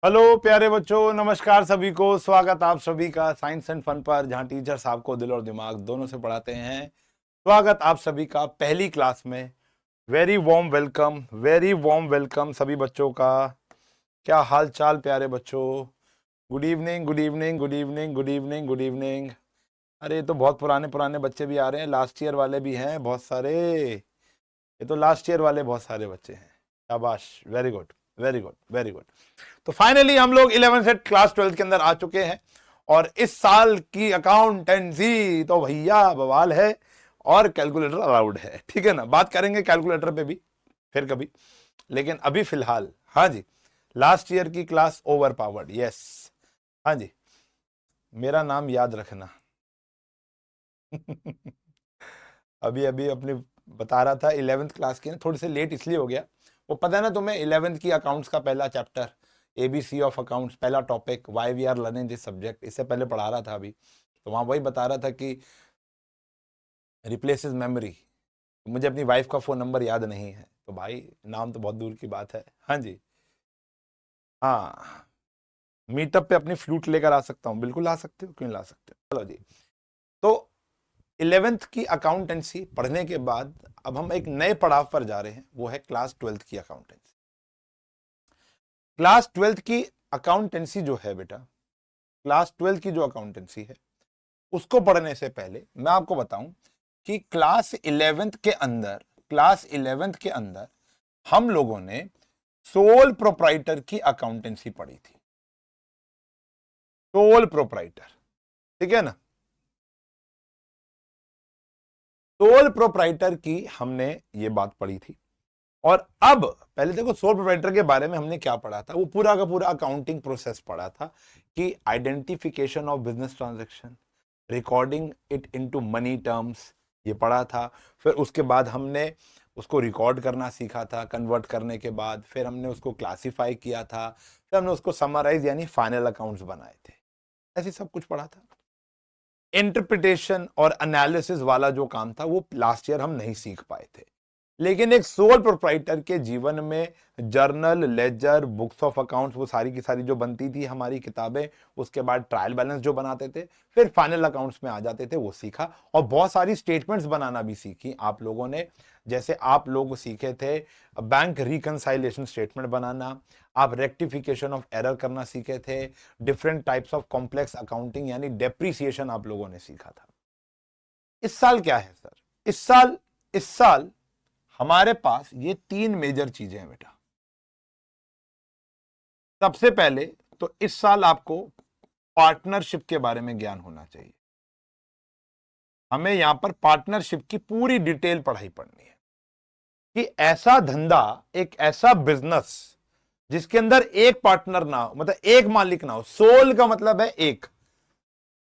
Hello प्यारे बच्चों, नमस्कार सभी को। स्वागत आप सभी का साइंस एंड फन पर, जहां टीचर साहब को दिल और दिमाग दोनों से पढ़ाते हैं। स्वागत आप सभी का पहली क्लास में। Very warm welcome, very warm welcome सभी बच्चों का। क्या हाल चाल प्यारे बच्चों? Good evening, good evening, good evening, good evening, good evening. अरे ये तो बहुत पुराने पुराने बच्चे भी आ रहे हैं, लास्ट ईयर वाले भी हैं बहुत सारे। ये तो लास्ट ईयर वाले बहुत सारे बच्चे हैं। शाबाश, very good, very good, very good. तो फाइनली हम लोग 11 से क्लास 12 के अंदर आ चुके हैं और इस साल की अकाउंटेंसी तो भैया बवाल है और कैलकुलेटर अलाउड है। ठीक है ना, बात करेंगे कैलकुलेटर पे भी फिर कभी, लेकिन अभी फिलहाल हाँ जी, लास्ट ईयर की क्लास ओवर पावर्ड। यस, हाँ जी, मेरा नाम याद रखना। अभी अभी अपने बता रहा था 11th क्लास की ना, थोड़ी सी लेट इसलिए हो गया। वो पता है ना तुम्हें, 11th की अकाउंट्स का पहला चैप्टर एबीसी ऑफ अकाउंट्स, पहला topic why we are learning this subject, इससे पहले पढ़ा रहा था अभी। तो वहां वही बता रहा था कि रिप्लेसेस मेमोरी। मुझे अपनी वाइफ का फोन नंबर याद नहीं है, तो भाई नाम तो बहुत दूर की बात है। हाँ जी, हाँ, मीटअप पे अपनी फ्लूट लेकर आ सकता हूँ, बिल्कुल आ सकते हो, क्यों ला सकते हो। चलो जी, तो 11th की अकाउंटेंसी पढ़ने के बाद अब हम एक नए पड़ाव पर जा रहे हैं, वो है क्लास 12th की अकाउंटेंसी। क्लास 12th की अकाउंटेंसी जो है बेटा, क्लास 12th की जो अकाउंटेंसी है, उसको पढ़ने से पहले मैं आपको बताऊं कि क्लास 11th के अंदर, क्लास 11th के अंदर हम लोगों ने सोल प्रोप्राइटर की अकाउंटेंसी पढ़ी थी। सोल प्रोप्राइटर, ठीक है ना। सोल प्रोप्राइटर की हमने ये बात पढ़ी थी। और अब पहले देखो, सोल प्रोप्राइटर के बारे में हमने क्या पढ़ा था, वो पूरा का पूरा अकाउंटिंग प्रोसेस पढ़ा था कि identification of business transaction, recording it into money terms, ये पढ़ा था। फिर उसके बाद हमने उसको रिकॉर्ड करना सीखा था, कन्वर्ट करने के बाद फिर हमने उसको क्लासिफाई किया था, फिर हमने उसको समराइज यानी फाइनल अकाउंट्स बनाए थे। ऐसे सब कुछ पढ़ा था। इंटरप्रिटेशन और एनालिसिस वाला जो काम था वो लास्ट ईयर हम नहीं सीख पाए थे। लेकिन एक सोल प्रोप्राइटर के जीवन में journal, ledger, books of accounts, वो सारी की सारी जो बनती थी हमारी किताबें, उसके बाद ट्रायल बैलेंस जो बनाते थे, फिर फाइनल अकाउंट्स में आ जाते थे, वो सीखा। और बहुत सारी स्टेटमेंट्स बनाना भी सीखी आप लोगों ने। जैसे आप लोग सीखे थे बैंक रिकंसाइलेशन स्टेटमेंट बनाना, आप रेक्टिफिकेशन ऑफ एरर करना सीखे थे, different types of complex accounting यानी डेप्रिसिएशन आप लोगों ने सीखा था। इस साल क्या है सर? इस साल हमारे पास ये तीन मेजर चीजें हैं बेटा। सबसे पहले तो इस साल आपको पार्टनरशिप के बारे में ज्ञान होना चाहिए। हमें यहां पर पार्टनरशिप की पूरी डिटेल पढ़ाई पढ़नी है कि ऐसा धंधा, एक ऐसा बिजनेस जिसके अंदर एक पार्टनर ना हो, मतलब एक मालिक ना हो। सोल का मतलब है एक,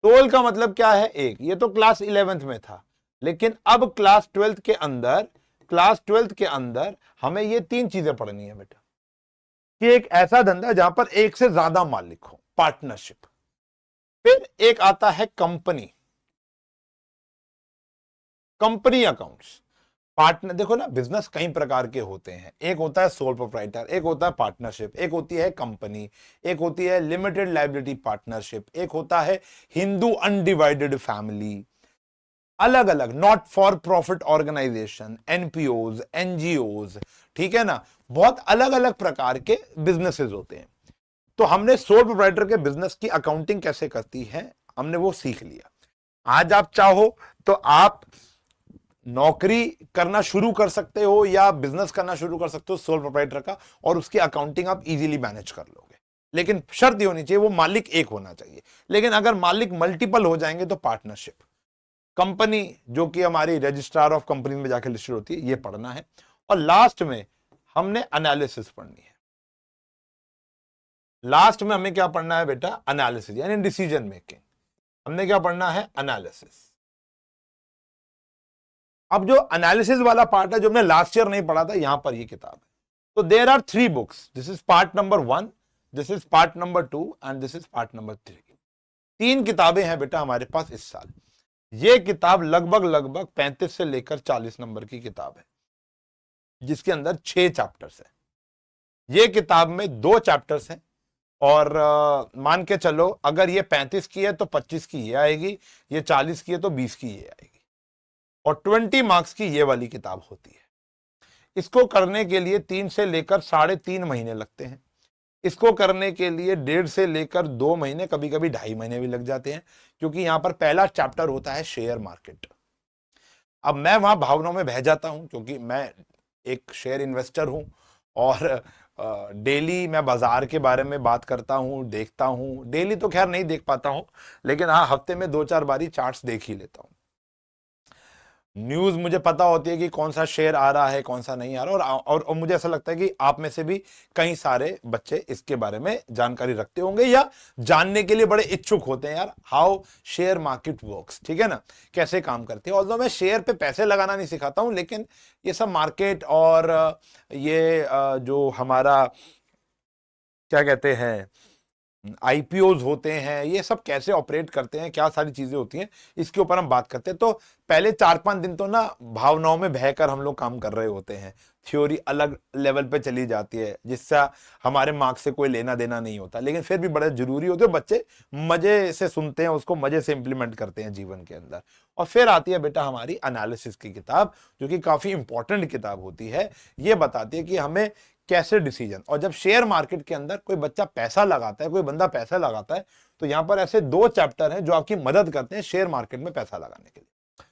सोल का मतलब क्या है? एक। ये तो क्लास 11th में था, लेकिन अब क्लास 12th के अंदर, क्लास 12th के अंदर हमें ये तीन चीजें पढ़नी है बेटा कि एक ऐसा धंधा जहां पर एक से ज्यादा मालिक हो, पार्टनरशिप। फिर एक आता है कंपनी, कंपनी अकाउंट्स। पार्टनर, देखो ना, बिजनेस कई प्रकार के होते हैं। एक होता है सोल प्रोप्राइटर, एक होता है पार्टनरशिप, एक होती है कंपनी, एक होती है लिमिटेड लायबिलिटी पार्टनरशिप, एक होता है हिंदू अनडिवाइडेड फैमिली। अलग अलग not for profit organization, NPOs, NGOs, ठीक है ना। बहुत अलग अलग प्रकार के बिजनेसेस होते हैं। तो हमने सोल प्रोप्राइटर के बिजनेस की अकाउंटिंग कैसे करती है, हमने वो सीख लिया। आज आप चाहो तो आप नौकरी करना शुरू कर सकते हो या बिजनेस करना शुरू कर सकते हो सोल प्रोप्राइटर का, और उसकी अकाउंटिंग आप इजीली मैनेज कर लोगे। लेकिन शर्त ये होनी चाहिए, वो मालिक एक होना चाहिए। लेकिन अगर मालिक मल्टीपल हो जाएंगे तो पार्टनरशिप, कंपनी जो कि हमारी रजिस्ट्रार ऑफ कंपनी में जाके लिस्टेड होती है, ये पढ़ना है। और लास्ट में हमने एनालिसिस पढ़नी है। लास्ट में हमें क्या पढ़ना है बेटा? एनालिसिस यानी डिसीजन मेकिंग। हमने क्या पढ़ना है? एनालिसिस। अब जो एनालिसिस वाला पार्ट है, जो हमने लास्ट ईयर नहीं पढ़ा था, यहां पर ये किताब है। तो there are 3 books, this is part number 1, this is part number 2 and this is part number 3। 3 किताबें हैं बेटा हमारे पास इस साल। ये किताब लगभग लगभग 35 से लेकर 40 नंबर की किताब है, जिसके अंदर 6 चैप्टर्स है। ये किताब में 2 चैप्टर्स हैं और मान के चलो अगर ये 35 की है तो 25 की ये आएगी, ये 40 की है तो 20 की ये आएगी, और 20 मार्क्स की ये वाली किताब होती है। इसको करने के लिए 3 से लेकर 3.5 महीने लगते हैं। इसको करने के लिए 1.5 से लेकर 2 महीने, कभी कभी 2.5 महीने भी लग जाते हैं, क्योंकि यहां पर पहला चैप्टर होता है शेयर मार्केट। अब मैं वहां भावनाओं में बह जाता हूं, क्योंकि मैं एक शेयर इन्वेस्टर हूं और डेली मैं बाजार के बारे में बात करता हूं, देखता हूं। डेली तो खैर नहीं देख पाता हूं, लेकिन हाँ हफ्ते में 2-4 बारी चार्ट्स देख ही लेता हूं। न्यूज मुझे पता होती है कि कौन सा शेयर आ रहा है, कौन सा नहीं आ रहा, और मुझे ऐसा लगता है कि आप में से भी कई सारे बच्चे इसके बारे में जानकारी रखते होंगे या जानने के लिए बड़े इच्छुक होते हैं, यार हाउ शेयर मार्केट वर्क्स, ठीक है ना, कैसे काम करते हैं। ऑल्दो मैं शेयर पे पैसे लगाना नहीं सिखाता हूं, लेकिन ये सब मार्केट और ये जो हमारा क्या कहते हैं आईपीओज होते हैं, ये सब कैसे ऑपरेट करते हैं, क्या सारी चीजें होती हैं, इसके ऊपर हम बात करते हैं। तो पहले 4-5 दिन तो ना भावनाओं में बहकर हम लोग काम कर रहे होते हैं, थ्योरी अलग लेवल पे चली जाती है, जिससे हमारे मार्क्स से कोई लेना देना नहीं होता, लेकिन फिर भी बड़े जरूरी होते हैं। बच्चे मजे से सुनते हैं, उसको मजे से इंप्लीमेंट करते हैं जीवन के अंदर। और फिर आती है बेटा हमारी एनालिसिस की किताब, जो कि काफी इंपॉर्टेंट किताब होती है। ये बताती है कि हमें कैसे डिसीजन, और जब शेयर मार्केट के अंदर कोई बच्चा पैसा लगाता है, कोई बंदा पैसा लगाता है, तो यहां पर ऐसे 2 चैप्टर हैं जो आपकी मदद करते हैं शेयर मार्केट में पैसा लगाने के लिए।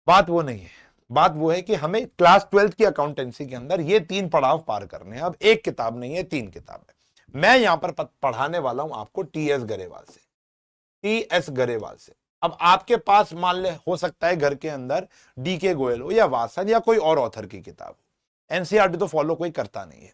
बात वो नहीं है, बात वो है कि हमें क्लास 12 की अकाउंटेंसी के अंदर ये 3 पड़ाव पार करने हैं। अब एक किताब नहीं है, 3 किताब है। मैं यहां पर पढ़ाने वाला हूं आपको टीएस गरेवाल से, टीएस गरेवाल से। अब आपके पास मान ले हो सकता है घर के अंदर डीके गोयल हो या वासन या कोई और ऑथर की किताब हो। एनसीईआरटी तो फॉलो कोई करता नहीं है,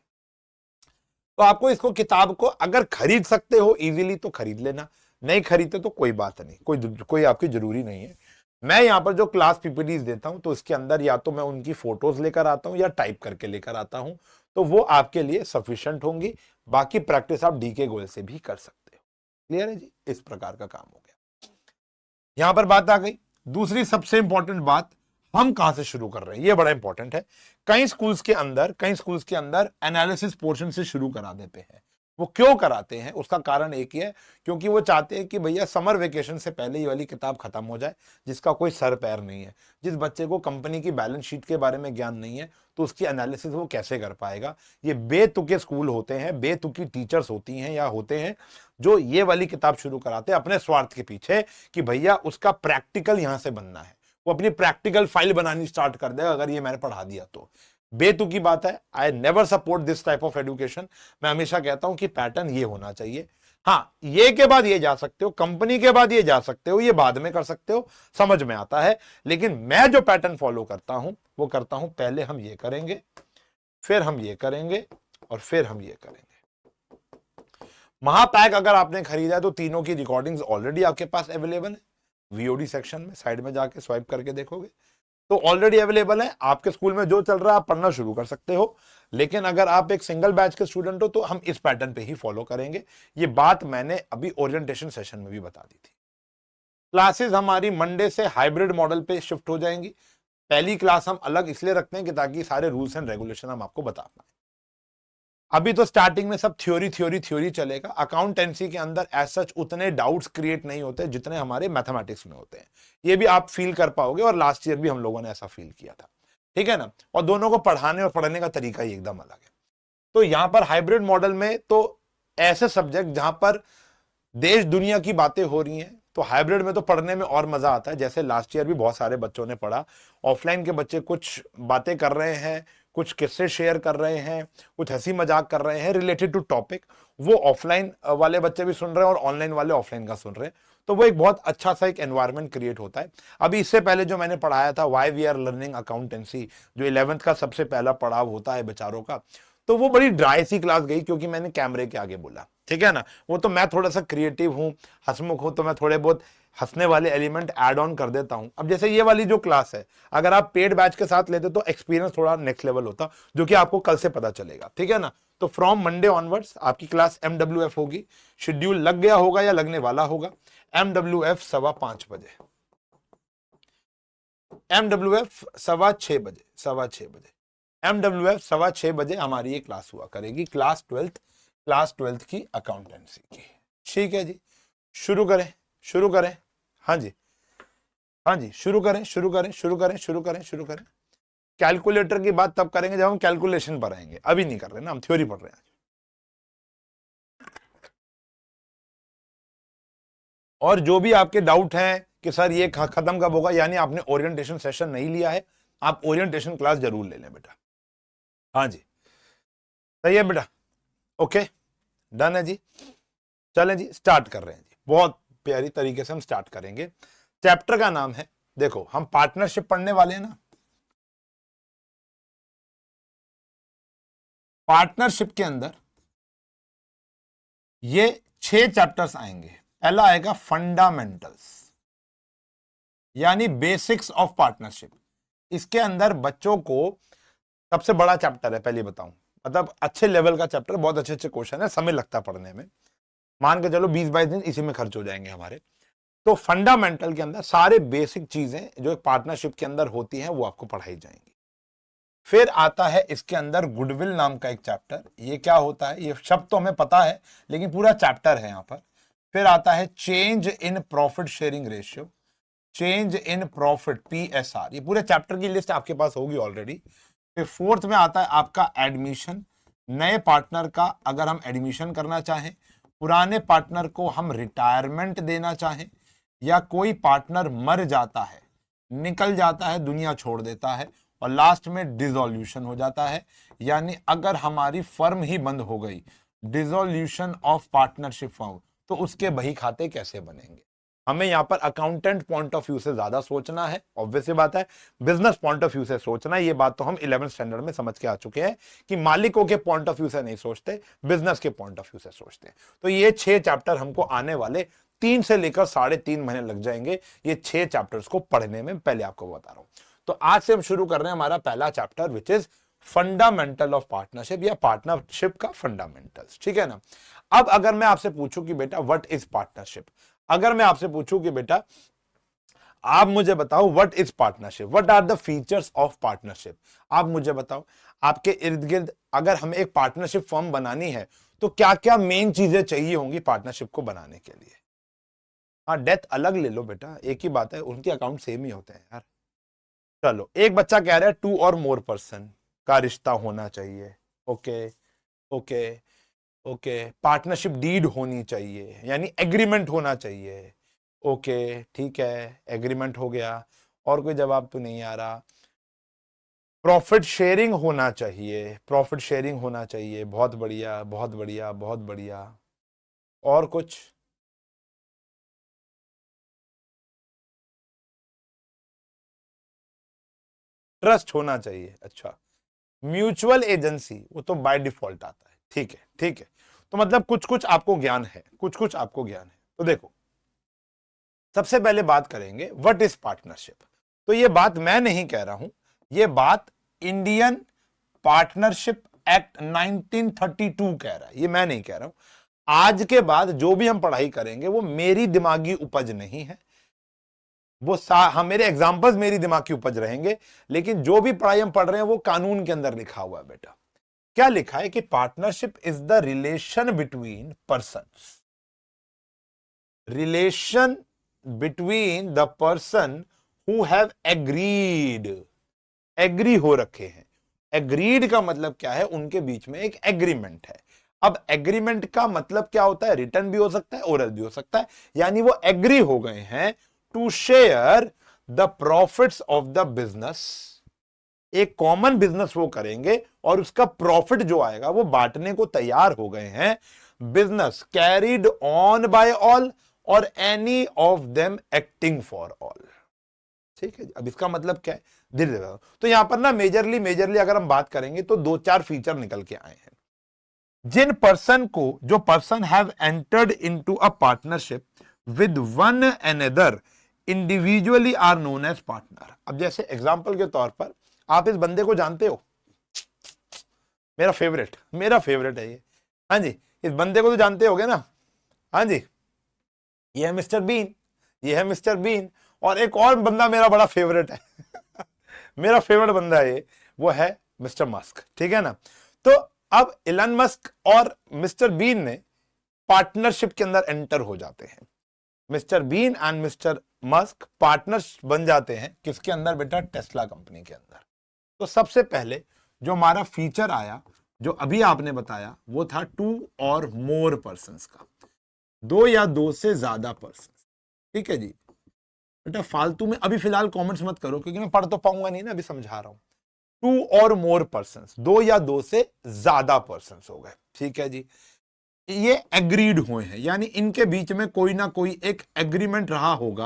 तो आपको इसको किताब को अगर खरीद सकते हो इजीली तो खरीद लेना, नहीं खरीदते तो कोई बात नहीं, कोई आपकी जरूरी नहीं है। मैं यहां पर जो क्लास पीपीटीज देता हूं, तो इसके अंदर या तो मैं उनकी फोटोज लेकर आता हूं या टाइप करके लेकर आता हूं, तो वो आपके लिए सफिशिएंट होंगी। बाकी प्रैक्टिस आप डीके गोयल से भी कर सकते हो। क्लियर है जी, इस प्रकार का काम हो गया। यहां पर बात आ गई दूसरी सबसे इंपॉर्टेंट बात, हम कहां से शुरू कर रहे हैं, ये बड़ा इंपॉर्टेंट है। कई स्कूल्स के अंदर एनालिसिस पोर्शन से शुरू करा देते हैं। वो क्यों कराते हैं, उसका कारण एक ही है, क्योंकि वो चाहते हैं कि भैया समर वेकेशन से पहले ये वाली किताब खत्म हो जाए, जिसका कोई सर पैर नहीं है। जिस बच्चे को कंपनी की बैलेंस शीट के बारे में ज्ञान नहीं है, तो उसकी एनालिसिस वो कैसे कर पाएगा। ये बेतुके स्कूल होते हैं, बेतुकी टीचर्स होती हैं या होते हैं, जो ये वाली किताब शुरू कराते हैं अपने स्वार्थ के पीछे, कि भैया उसका प्रैक्टिकल यहां से बनना है, वो अपनी प्रैक्टिकल फाइल बनानी स्टार्ट कर देगा अगर ये मैंने पढ़ा दिया तो। बेतुकी बात है। I never support this type of education. मैं हमेशा कहता हूं कि पैटर्न ये होना चाहिए। हाँ, ये के बाद ये जा सकते हो, कंपनी के बाद ये जा सकते हो, ये बाद में कर सकते हो, समझ में आता है। लेकिन मैं जो पैटर्न फॉलो करता हूं वो करता हूं, पहले हम ये करेंगे, फिर हम ये करेंगे, और फिर हम ये करेंगे। महापैक अगर आपने खरीदा है तो तीनों की रिकॉर्डिंग्स ऑलरेडी आपके पास अवेलेबल है, वीओडी सेक्शन में साइड में जाके स्वाइप करके देखोगे तो ऑलरेडी अवेलेबल है। आपके स्कूल में जो चल रहा है आप पढ़ना शुरू कर सकते हो। लेकिन अगर आप एक सिंगल बैच के स्टूडेंट हो तो हम इस पैटर्न पे ही फॉलो करेंगे। ये बात मैंने अभी ओरिएंटेशन सेशन में भी बता दी थी। क्लासेस हमारी मंडे से हाइब्रिड मॉडल पे शिफ्ट हो जाएंगी। पहली क्लास हम अलग इसलिए रखते हैं कि ताकि सारे रूल्स एंड रेगुलेशन हम आपको बता पाए। अभी तो स्टार्टिंग में सब थ्योरी चलेगा। अकाउंटेंसी के अंदर एज सच उतने डाउट्स क्रिएट नहीं होते जितने हमारे मैथमेटिक्स में होते हैं। ये भी आप फील कर पाओगे, और लास्ट ईयर भी हम लोगों ने ऐसा फील किया था, ठीक है ना। और दोनों को पढ़ाने और पढ़ने का तरीका ही एकदम अलग है। तो यहां पर हाइब्रिड मॉडल में तो ऐसे सब्जेक्ट जहां पर देश दुनिया की बातें हो रही हैं, तो हाइब्रिड में तो पढ़ने में और मजा आता है। जैसे लास्ट ईयर भी बहुत सारे बच्चों ने पढ़ा। ऑफलाइन के बच्चे कुछ बातें कर रहे हैं, कुछ किस्से शेयर कर रहे हैं, कुछ हंसी मजाक कर रहे हैं रिलेटेड टू टॉपिक, वो ऑफलाइन वाले बच्चे भी सुन रहे हैं और ऑनलाइन वाले ऑफलाइन का सुन रहे हैं। तो वो एक बहुत अच्छा सा एक एनवायरनमेंट क्रिएट होता है। अभी इससे पहले जो मैंने पढ़ाया था why we are learning accountancy, जो 11th का सबसे पहला पड़ाव होता है बेचारों का, तो वो बड़ी ड्राई सी क्लास गई, क्योंकि मैंने कैमरे के आगे बोला, ठीक है ना। वो तो मैं थोड़ा सा क्रिएटिव हूं, हंसमुख हूं, तो मैं थोड़े बहुत हंसने वाले एलिमेंट ऐड ऑन कर देता हूं। अब जैसे ये वाली जो क्लास है, अगर आप पेड बैच के साथ लेते तो एक्सपीरियंस थोड़ा नेक्स्ट लेवल होता, जो कि आपको कल से पता चलेगा, ठीक है ना। तो फ्रॉम मंडे ऑनवर्ड्स आपकी क्लास MWF होगी। शेड्यूल लग गया होगा या लगने वाला होगा। MWF 5:15 बजे, MWF 6:15 बजे, 6:15 बजे, MWF 6:15 बजे हमारी ये क्लास हुआ करेगी, क्लास 12th क्लास 12th की अकाउंटेंसी की। ठीक है जी, शुरू करें, शुरू करें। हाँ जी, हाँ जी, शुरू करें, शुरू करें, शुरू करें, शुरू करें, शुरू करें। कैलकुलेटर की बात तब करेंगे जब हम कैलकुलेशन पर आएंगे, अभी नहीं कर रहे ना, हम थ्योरी पढ़ रहे हैं। और जो भी आपके डाउट हैं कि सर ये खत्म कब होगा, यानी आपने ओरिएंटेशन सेशन नहीं लिया है, आप ओरिएंटेशन क्लास जरूर ले लें बेटा। हाँ जी, सही है बेटा, ओके, डन है जी। चलें जी, स्टार्ट कर रहे हैं जी, बहुत प्यारी तरीके से हम स्टार्ट करेंगे। चैप्टर का नाम है, देखो हम पार्टनरशिप पढ़ने वाले हैं ना। पार्टनरशिप के अंदर ये 6 चैप्टर्स आएंगे। पहला आएगा फंडामेंटल्स, यानी बेसिक्स ऑफ पार्टनरशिप। इसके अंदर बच्चों को सबसे बड़ा चैप्टर है, पहले बताऊं, मतलब अच्छे लेवल का चैप्टर, बहुत अच्छे अच्छे क्वेश्चन है, समय लगता है पढ़ने में, मान के चलो 20-22 दिन इसी में खर्च हो जाएंगे हमारे। तो फंडामेंटल के अंदर सारे बेसिक चीजें जो एक पार्टनरशिप के अंदर होती हैं वो आपको पढ़ाई जाएंगी। फिर आता है इसके अंदर गुडविल नाम का एक चैप्टर। ये क्या होता है, ये शब्द तो हमें पता है लेकिन पूरा चैप्टर है यहां पर। फिर आता है change in profit sharing ratio, change in profit, PSR। ये पूरे चैप्टर की लिस्ट आपके पास होगी ऑलरेडी। फिर फोर्थ में आता है आपका एडमिशन, नए पार्टनर का अगर हम एडमिशन करना चाहें, पुराने पार्टनर को हम रिटायरमेंट देना चाहें, या कोई पार्टनर मर जाता है, निकल जाता है, दुनिया छोड़ देता है, और लास्ट में डिसोल्यूशन हो जाता है, यानी अगर हमारी फर्म ही बंद हो गई, डिसोल्यूशन ऑफ पार्टनरशिप फर्म, तो उसके बही खाते कैसे बनेंगे। हमें यहां पर अकाउंटेंट पॉइंट ऑफ व्यू से ज्यादा सोचना है, ऑब्वियस सी बात है, बिजनेस पॉइंट ऑफ व्यू से सोचना है। ये बात तो हम 11th स्टैंडर्ड में समझ के आ चुके हैं कि मालिकों के पॉइंट ऑफ व्यू से नहीं सोचते, बिजनेस के पॉइंट ऑफ व्यू से सोचते हैं। तो ये 6 चैप्टर हमको आने वाले 3 से लेकर 3.5 महीने लग जाएंगे ये 6 चैप्टर्स को पढ़ने में, पहले आपको बता रहा हूं। तो आज से हम शुरू कर रहे हैं हमारा पहला chapter, which is fundamental of partnership, या पार्टनरशिप का फंडामेंटल्स। ठीक है ना। अब अगर मैं आपसे पूछूं कि बेटा व्हाट इज पार्टनरशिप, अगर मैं आपसे पूछूं कि बेटा आप मुझे बताओ what is partnership, what are the features of partnership, आप मुझे बताओ। आपके इर्द गिर्द अगर हमें एक पार्टनरशिप फर्म बनानी है तो क्या क्या मेन चीजें चाहिए होंगी पार्टनरशिप को बनाने के लिए। हाँ, डेथ अलग ले लो बेटा, एक ही बात है, उनके अकाउंट सेम ही होते हैं यार। चलो, एक बच्चा कह रहा है 2 और मोर पर्सन का रिश्ता होना चाहिए। Okay okay okay, partnership deed होनी चाहिए, यानी एग्रीमेंट होना चाहिए। ओके ठीक है, एग्रीमेंट हो गया। और कोई जवाब तो नहीं आ रहा। प्रॉफिट शेयरिंग होना चाहिए, प्रॉफिट शेयरिंग होना चाहिए, बहुत बढ़िया बहुत बढ़िया बहुत बढ़िया। और कुछ? ट्रस्ट होना चाहिए, अच्छा। म्यूचुअल एजेंसी, वो तो बाय डिफॉल्ट आता है, ठीक है ठीक है। तो मतलब कुछ कुछ आपको ज्ञान है, कुछ कुछ आपको ज्ञान है। तो देखो, सबसे पहले बात करेंगे व्हाट इज पार्टनरशिप। तो ये बात मैं नहीं कह रहा हूं, ये बात इंडियन पार्टनरशिप एक्ट 1932 कह रहा है, ये मैं नहीं कह रहा हूं। आज के बाद जो भी हम पढ़ाई करेंगे वो मेरी दिमागी उपज नहीं है, वो हम मेरे एग्जांपल्स मेरी दिमाग की उपज रहेंगे, लेकिन जो भी पढ़ाई हम पढ़ रहे हैं वो कानून के अंदर लिखा हुआ है बेटा। क्या लिखा है कि partnership is the relation between persons, relation between the person who have agreed, agree हो रखे हैं। एग्रीड का मतलब क्या है, उनके बीच में एक एग्रीमेंट है। अब एग्रीमेंट का मतलब क्या होता है, रिटर्न भी हो सकता है, ओरल भी हो सकता है, यानी वो एग्री हो गए हैं to share the profits of the business. एक कॉमन बिजनेस वो करेंगे और उसका प्रॉफिट जो आएगा वो बांटने को तैयार हो गए हैं। Business carried on by all or any of them acting for all. ठीक है, अब इसका मतलब क्या है, धीरे धीरे। तो यहां पर ना मेजरली अगर हम बात करेंगे तो 2-4 फीचर निकल के आए हैं। जिन पर्सन को, जो person have entered into a partnership with one another individually are known as partner. अब जैसे एग्जांपल के तौर पर आप इस बंदे को जानते हो, मेरा फेवरेट है ये। हाँ जी, इस बंदे को तो जानते होगे ना। हाँ जी, ये है मिस्टर बीन, ये है मिस्टर बीन। और एक और बंदा मेरा बड़ा फेवरेट है मेरा फेवरेट बंदा है ये, वो है मिस्टर मस्क। ठीक है ना। तो अब इलन मस्क और मिस्टर बीन ने पार्टनरशिप के अंदर एंटर हो जाते हैं। Mister Bean and mister Musk partners बन जाते हैं किसके अंदर बेटा? टेस्ला कंपनी के अंदर। तो सबसे पहले जो हमारा फीचर आया, जो अभी आपने बताया, वो था 2 और मोर पर्संस का, 2 या 2 से ज्यादा पर्सन। ठीक है जी बेटा, फालतू में अभी फिलहाल कमेंट्स मत करो क्योंकि मैं पढ़ तो पाऊंगा नहीं ना, अभी समझा रहा हूं। 2 और मोर पर्संस, 2 या 2 से ज्यादा पर्संस हो गए। ठीक है जी, ये एग्रीड हुए हैं, यानी इनके बीच में कोई ना कोई एक एग्रीमेंट रहा होगा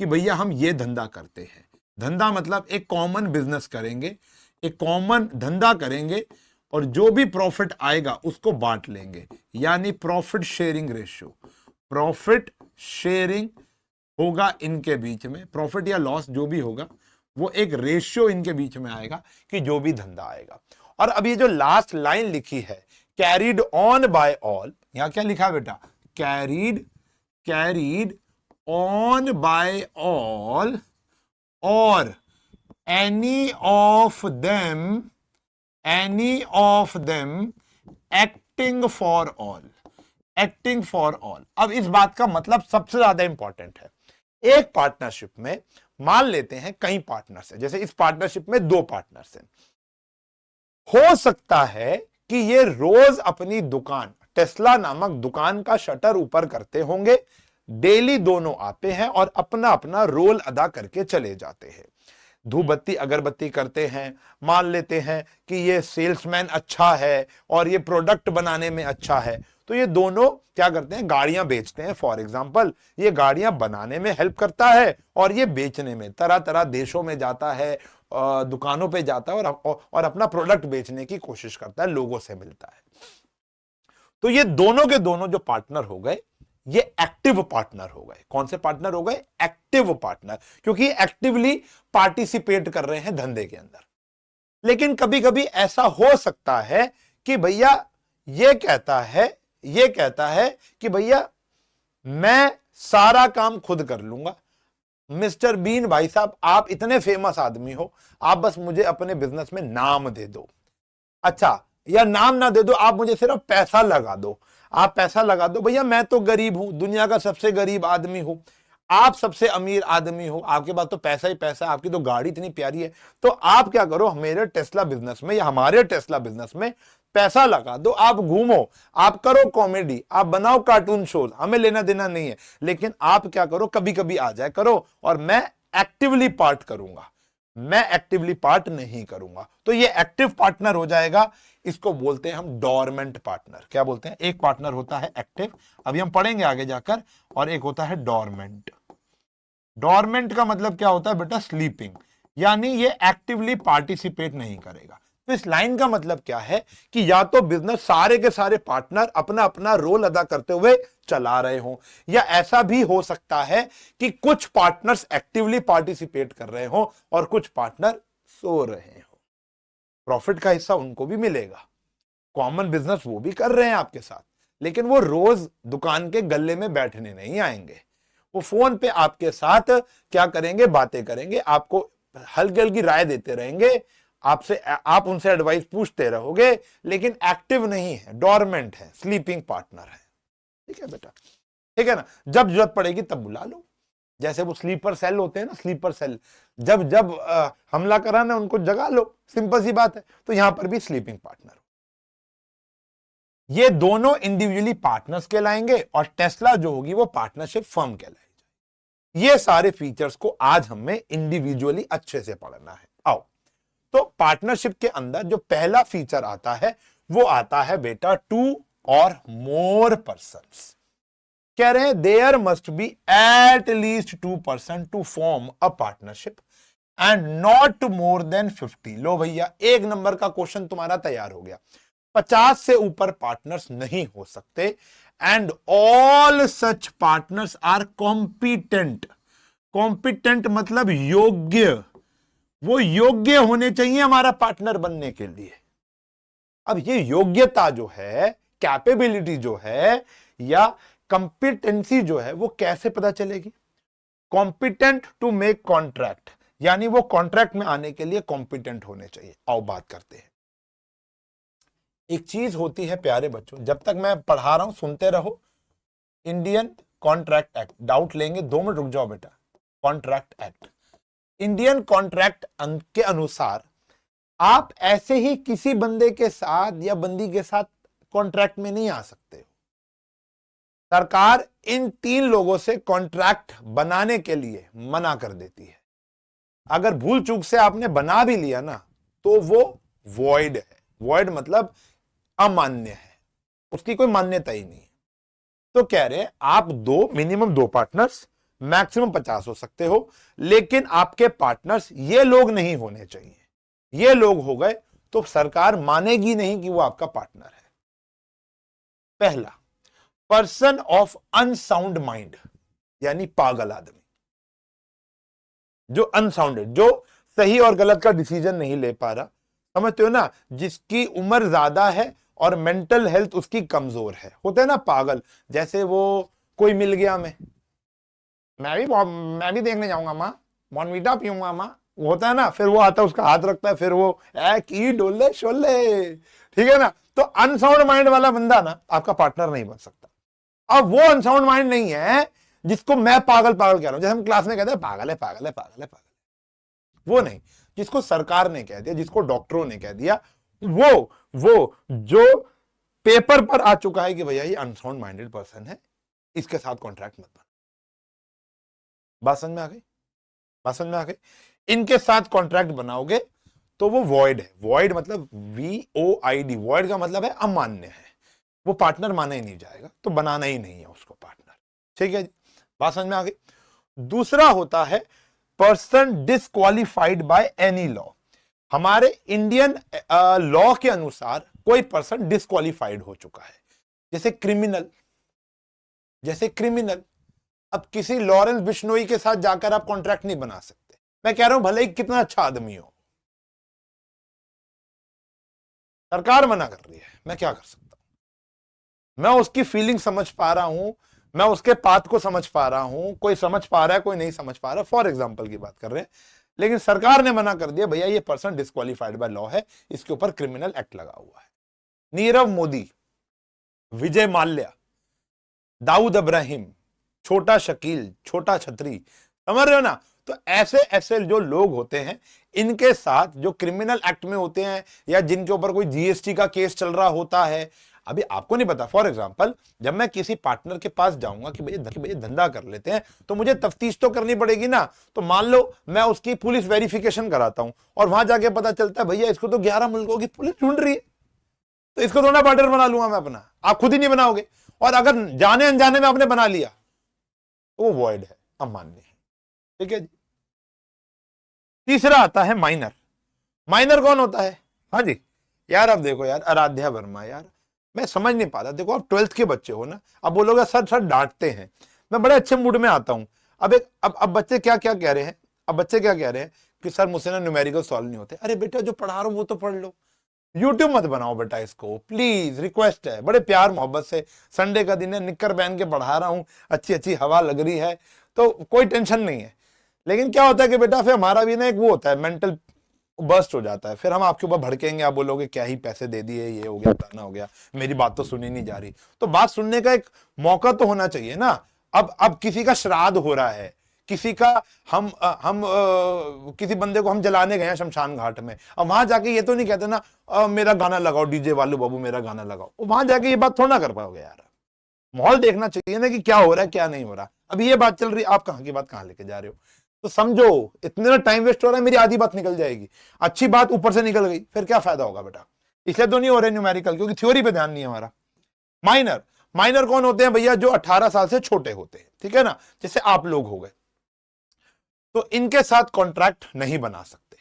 कि भैया हम ये धंधा करते हैं। धंधा मतलब एक कॉमन बिजनेस करेंगे, एक कॉमन धंधा करेंगे और जो भी प्रॉफिट आएगा उसको बांट लेंगे, यानी profit sharing ratio. Profit sharing होगा इनके बीच में, प्रॉफिट या लॉस जो भी होगा वो एक रेशियो इनके बीच में आएगा कि जो भी धंधा आएगा। और अब ये जो लास्ट लाइन लिखी है, कैरीड ऑन बाय ऑल, यहां क्या लिखा है बेटा? Carried on by all or any of them acting for all. अब इस बात का मतलब सबसे ज्यादा इंपॉर्टेंट है। एक पार्टनरशिप में मान लेते हैं कई पार्टनर्स हैं, जैसे इस पार्टनरशिप में 2 पार्टनर्स हैं। हो सकता है कि ये रोज अपनी दुकान, टेस्ला नामक दुकान का शटर ऊपर करते होंगे, डेली दोनों आते हैं और अपना अपना रोल अदा करके चले जाते हैं। धूप बत्ती अगरबत्ती करते हैं, मान लेते हैं कि ये सेल्समैन अच्छा है और ये प्रोडक्ट बनाने में अच्छा है, तो ये दोनों क्या करते हैं? गाड़ियां बेचते हैं। फॉर एग्जांपल, ये गाड़ियां बनाने में हेल्प करता है और ये बेचने में, तरह तरह देशों में जाता है, दुकानों पे जाता है और अपना प्रोडक्ट बेचने की कोशिश करता है, लोगों से मिलता है। तो ये दोनों के दोनों जो पार्टनर हो गए, ये एक्टिव पार्टनर हो गए। कौन से पार्टनर हो गए? एक्टिव पार्टनर, क्योंकि एक्टिवली पार्टिसिपेट कर रहे हैं धंधे के अंदर। लेकिन कभी कभी ऐसा हो सकता है कि भैया ये कहता है कि भैया मैं सारा काम खुद कर लूंगा। मिस्टर बीन भाई साहब, आप इतने फेमस आदमी हो, आप बस मुझे अपने बिजनेस में नाम दे दो। अच्छा, या नाम ना दे दो, आप मुझे सिर्फ पैसा लगा दो। आप पैसा लगा दो, भैया मैं तो गरीब हूं, दुनिया का सबसे गरीब आदमी हूं, आप सबसे अमीर आदमी हो, आपके पास तो पैसा ही पैसा है, आपकी तो गाड़ी इतनी प्यारी है, तो आप क्या करो, मेरे टेस्ला बिजनेस में या हमारे टेस्ला बिजनेस में पैसा लगा दो, आप घूमो, आप करो कॉमेडी, आप बनाओ कार्टून शोज, हमें लेना देना नहीं है, लेकिन आप क्या करो, कभी कभी आ जाए करो और मैं एक्टिवली पार्ट करूंगा, मैं एक्टिवली पार्ट नहीं करूंगा। तो ये एक्टिव पार्टनर हो जाएगा। इसको बोलते हैं हम डोरमेंट पार्टनर। क्या बोलते हैं? एक पार्टनर होता है एक्टिव, अभी हम पढ़ेंगे आगे जाकर, और एक होता है डोरमेंट। डोरमेंट का मतलब क्या होता है बेटा? स्लीपिंग, यानी ये एक्टिवली पार्टिसिपेट नहीं करेगा। तो इस लाइन का मतलब क्या है कि या तो बिजनेस सारे के सारे पार्टनर अपना अपना रोल अदा करते हुए चला रहे हो, या ऐसा भी हो सकता है कि कुछ पार्टनर्स एक्टिवली पार्टिसिपेट कर रहे हो और कुछ पार्टनर सो रहे हो। प्रॉफिट का हिस्सा उनको भी मिलेगा, कॉमन बिजनेस वो भी कर रहे हैं आपके साथ, लेकिन वो रोज दुकान के गल्ले में बैठने नहीं आएंगे, वो फोन पे आपके साथ क्या करेंगे? बातें करेंगे, आपको हल्की हल्की राय देते रहेंगे, आप उनसे एडवाइस पूछते रहोगे, लेकिन एक्टिव नहीं है, डोरमेंट है, स्लीपिंग पार्टनर है। ठीक है बेटा, ठीक है ना? जब जरूरत पड़ेगी तब बुला लो, जैसे वो स्लीपर सेल होते हैं ना, स्लीपर सेल, जब जब हमला कराना उनको जगा लो, सिंपल सी बात है। तो यहां पर भी स्लीपिंग पार्टनर, ये दोनों इंडिविजुअली पार्टनर्स कहलाएंगे और टेस्ला जो होगी वो पार्टनरशिप फर्म कहलाएगी। ये सारे फीचर्स को आज हमें इंडिविजुअली अच्छे से पढ़ना है। आओ, तो पार्टनरशिप के अंदर जो पहला फीचर आता है वो आता है बेटा 2 और मोर पर्सन्स। कह रहे हैं there must be at least 2% to form a partnership and not more than 50। लो भैया, 1 नंबर का क्वेश्चन तुम्हारा तैयार हो गया। 50 से ऊपर पार्टनर्स नहीं हो सकते and all such partners are competent. Competent मतलब योग्य, वो योग्य होने चाहिए हमारा पार्टनर बनने के लिए। अब ये योग्यता जो है, कैपेबिलिटी जो है या कंपिटेंसी जो है, वो कैसे पता चलेगी? कॉम्पिटेंट टू मेक कॉन्ट्रैक्ट, यानी वो कॉन्ट्रैक्ट में आने के लिए कॉम्पिटेंट होने चाहिए। आओ बात करते हैं। एक चीज होती है प्यारे बच्चों, जब तक मैं पढ़ा रहा हूं सुनते रहो। इंडियन कॉन्ट्रैक्ट एक्ट, डाउट लेंगे 2 मिनट रुक जाओ बेटा। कॉन्ट्रैक्ट एक्ट, इंडियन कॉन्ट्रैक्ट के अनुसार आप ऐसे ही किसी बंदे के साथ या बंदी के साथ कॉन्ट्रैक्ट में नहीं आ सकते हो। सरकार इन 3 लोगों से कॉन्ट्रैक्ट बनाने के लिए मना कर देती है। अगर भूल चूक से आपने बना भी लिया ना तो वो वॉइड है। वॉइड मतलब अमान्य है, उसकी कोई मान्यता ही नहीं है। तो कह रहे आप मिनिमम 2 पार्टनर्स, मैक्सिमम 50 हो सकते हो, लेकिन आपके पार्टनर्स ये लोग नहीं होने चाहिए। ये लोग हो गए तो सरकार मानेगी नहीं कि वो आपका पार्टनर है। पहला, पर्सन ऑफ अनसाउंड माइंड, यानी पागल आदमी, जो अनसाउंडेड, जो सही और गलत का डिसीजन नहीं ले पा रहा, समझते हो ना, जिसकी उम्र ज्यादा है और मेंटल हेल्थ उसकी कमजोर है। होते हैं ना पागल, जैसे वो कोई मिल गया मैं भी देखने जाऊंगा माँ, बॉर्नवीटा पीऊंगा माँ, वो होता है ना, फिर वो आता है उसका हाथ रखता है, फिर वो की डोले शोले, ठीक है ना। तो अनसाउंड माइंड वाला बंदा ना आपका पार्टनर नहीं बन सकता। अब वो अनसाउंड माइंड नहीं है जिसको मैं पागल पागल कह रहा हूं, जैसे हम क्लास में कहते हैं पागल है पागल है पागल है पागल, वो नहीं, जिसको सरकार ने कह दिया, जिसको डॉक्टरों ने कह दिया, वो जो पेपर पर आ चुका है कि भैया ये अनसाउंड माइंडेड पर्सन है, इसके साथ कॉन्ट्रैक्ट मत बना। बात समझ में आ गई? बात समझ में आ गई? इनके साथ कॉन्ट्रैक्ट बनाओगे तो वो वॉइड है। वॉइड मतलब VOID, वॉइड का मतलब है अमान्य है, वो पार्टनर माना ही नहीं जाएगा, तो बनाना ही नहीं है उसको पार्टनर। ठीक है जी, बात समझ में आ गई? दूसरा होता है person disqualified by any law. हमारे इंडियन लॉ के अनुसार कोई पर्सन डिस्क्वालिफाइड हो चुका है, जैसे क्रिमिनल, जैसे क्रिमिनल। अब किसी लॉरेंस बिश्नोई के साथ जाकर आप कॉन्ट्रैक्ट नहीं बना सकते। मैं कह रहा हूं भले ही कितना अच्छा आदमी हो, सरकार मना कर रही है, मैं क्या कर सकता हूं? मैं उसकी फीलिंग समझ पा रहा हूं, मैं उसके पाथ को समझ पा रहा हूं, कोई समझ पा रहा है कोई नहीं समझ पा रहा, फॉर एग्जाम्पल की बात कर रहे हैं, लेकिन सरकार ने मना कर दिया भैया ये पर्सन डिस्क्वालिफाइड बाय लॉ है, इसके ऊपर क्रिमिनल एक्ट लगा हुआ है। नीरव मोदी, विजय माल्या, दाऊद इब्राहिम, छोटा शकील, छोटा छतरी, समझ रहे हो ना। तो ऐसे ऐसे जो लोग होते हैं, इनके साथ जो क्रिमिनल एक्ट में होते हैं या जिनके ऊपर कोई GST का केस चल रहा होता है, अभी आपको नहीं पता, फॉर एग्जांपल जब मैं किसी पार्टनर के पास जाऊंगा कि भैया धंधा कर लेते हैं, तो मुझे तफ्तीश तो करनी पड़ेगी ना। तो मान लो मैं उसकी पुलिस वेरिफिकेशन कराता हूं और वहां जाके पता चलता है भैया इसको तो 11 मुल्कों की पुलिस ढूंढ रही है, तो इसको थोड़ा पार्टनर बना लूंगा मैं अपना, आप खुद ही नहीं बनाओगे। और अगर जाने अनजाने में आपने बना लिया तो वो वॉइड है, अमान्य है। ठीक है जी। तीसरा आता है माइनर। माइनर कौन होता है? हाँ जी यार, अब देखो यार, आराध्या वर्मा, यार मैं समझ नहीं पाता। देखो आप 12th के बच्चे हो ना, अब बोलोगे सर सर डांटते हैं, मैं बड़े अच्छे मूड में आता हूं। अब बच्चे क्या क्या कह रहे हैं, अब बच्चे क्या कह रहे हैं कि सर मुझसे ना न्यूमेरिकल सॉल्व नहीं होते। अरे बेटा जो पढ़ा रहा हूं वो तो पढ़ लो, यूट्यूब मत बनाओ बेटा इसको, प्लीज रिक्वेस्ट है, बड़े प्यार मोहब्बत से, संडे का दिन है, निक्कर पहन के पढ़ा रहा हूं, अच्छी अच्छी हवा लग रही है, तो कोई टेंशन नहीं है। लेकिन क्या होता है कि बेटा फिर हमारा भी ना एक वो होता है, मेंटल बर्स्ट हो जाता है, फिर हम आपके ऊपर भड़केंगे, आप बोलोगे क्या ही पैसे दे दिए, ये हो गया फलाना हो गया, मेरी बात तो सुनी नहीं जा रही। तो बात सुनने का एक मौका तो होना चाहिए ना। अब किसी का श्राद्ध हो रहा है, किसी का किसी बंदे को हम जलाने गए हैं शमशान घाट में, अब वहां जाके ये तो नहीं कहते ना मेरा गाना लगाओ डीजे वालू बाबू, मेरा गाना लगाओ, वहां जाके ये बात थोड़ा ना कर पाओगे यार। माहौल देखना चाहिए ना कि क्या हो रहा है क्या नहीं हो रहा। अभी ये बात चल रही है, आप कहां की बात कहां लेके जा रहे हो, तो समझो इतने टाइम वेस्ट हो रहा है, मेरी आधी बात निकल जाएगी, अच्छी बात ऊपर से निकल गई, फिर क्या फायदा होगा बेटा। इसलिए तो नहीं हो रहे न्यूमेरिकल, क्योंकि थ्योरी पे ध्यान नहीं है हमारा। माइनर, माइनर कौन होते हैं भैया? जो 18 साल से छोटे होते हैं, ठीक है ना, जैसे आप लोग हो गए, तो इनके साथ कॉन्ट्रैक्ट नहीं बना सकते।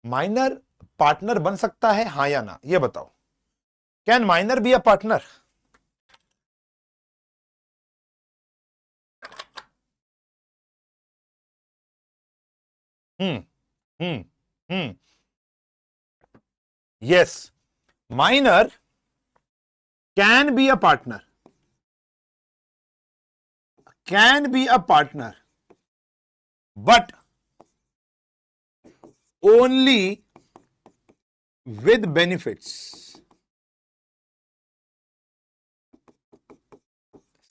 माइनर पार्टनर बन सकता है हां या ना, ये बताओ, can minor be a partner? Hmm hmm hmm yes, minor can be a partner, can be a partner, but only with benefits,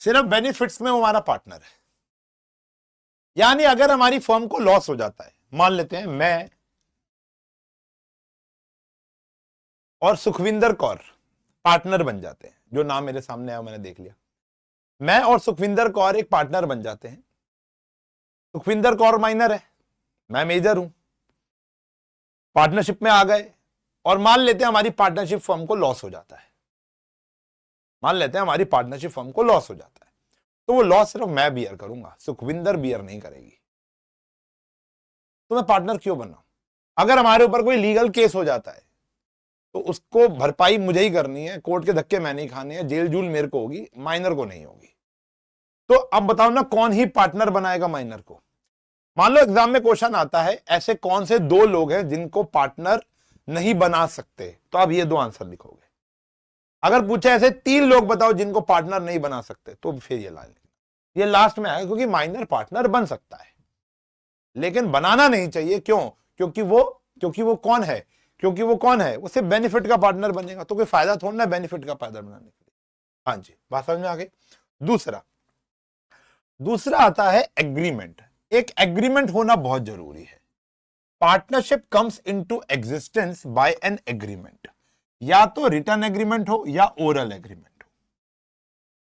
सिर्फ बेनिफिट्स में वो हमारा पार्टनर है। यानी अगर हमारी फर्म को लॉस हो जाता है, मान लेते हैं मैं और सुखविंदर कौर पार्टनर बन जाते हैं, जो नाम मेरे सामने आया मैंने देख लिया, मैं और सुखविंदर कौर एक पार्टनर बन जाते हैं। सुखविंदर कौर माइनर है, मैं मेजर हूं, पार्टनरशिप में आ गए और मान लेते हैं हमारी पार्टनरशिप फर्म को लॉस हो जाता है। मान लेते हैं हमारी पार्टनरशिप फर्म को लॉस हो जाता है, तो वो लॉस सिर्फ मैं बियर करूंगा, सुखविंदर बियर नहीं करेगी। तो मैं पार्टनर क्यों बना? अगर हमारे ऊपर कोई लीगल केस हो जाता है तो उसको भरपाई मुझे ही करनी है, कोर्ट के धक्के मैंने ही खाने हैं, जेल जूल मेरे को होगी, माइनर को नहीं होगी। तो अब बताओ ना, कौन ही पार्टनर बनाएगा माइनर को? मान लो एग्जाम में क्वेश्चन आता है, ऐसे कौन से दो लोग हैं जिनको पार्टनर नहीं बना सकते, तो आप ये दो आंसर लिखोगे। अगर पूछे ऐसे तीन लोग बताओ जिनको पार्टनर नहीं बना सकते, तो फिर ये लाइन ये लास्ट में आएगा, क्योंकि माइनर पार्टनर बन सकता है लेकिन बनाना नहीं चाहिए। क्यों? क्योंकि वो कौन है? क्योंकि वो कौन है? वो सिर्फ बेनिफिट का पार्टनर बनेगा, तो कोई फायदा थोड़ा ना बेनिफिट का पार्टनर बनाने के लिए। हाँ जी, बात समझ में आ गई। दूसरा आता है एग्रीमेंट। एक एग्रीमेंट होना बहुत जरूरी है। Partnership comes into existence by an agreement. या तो रिटर्न एग्रीमेंट हो या ओरल एग्रीमेंट हो,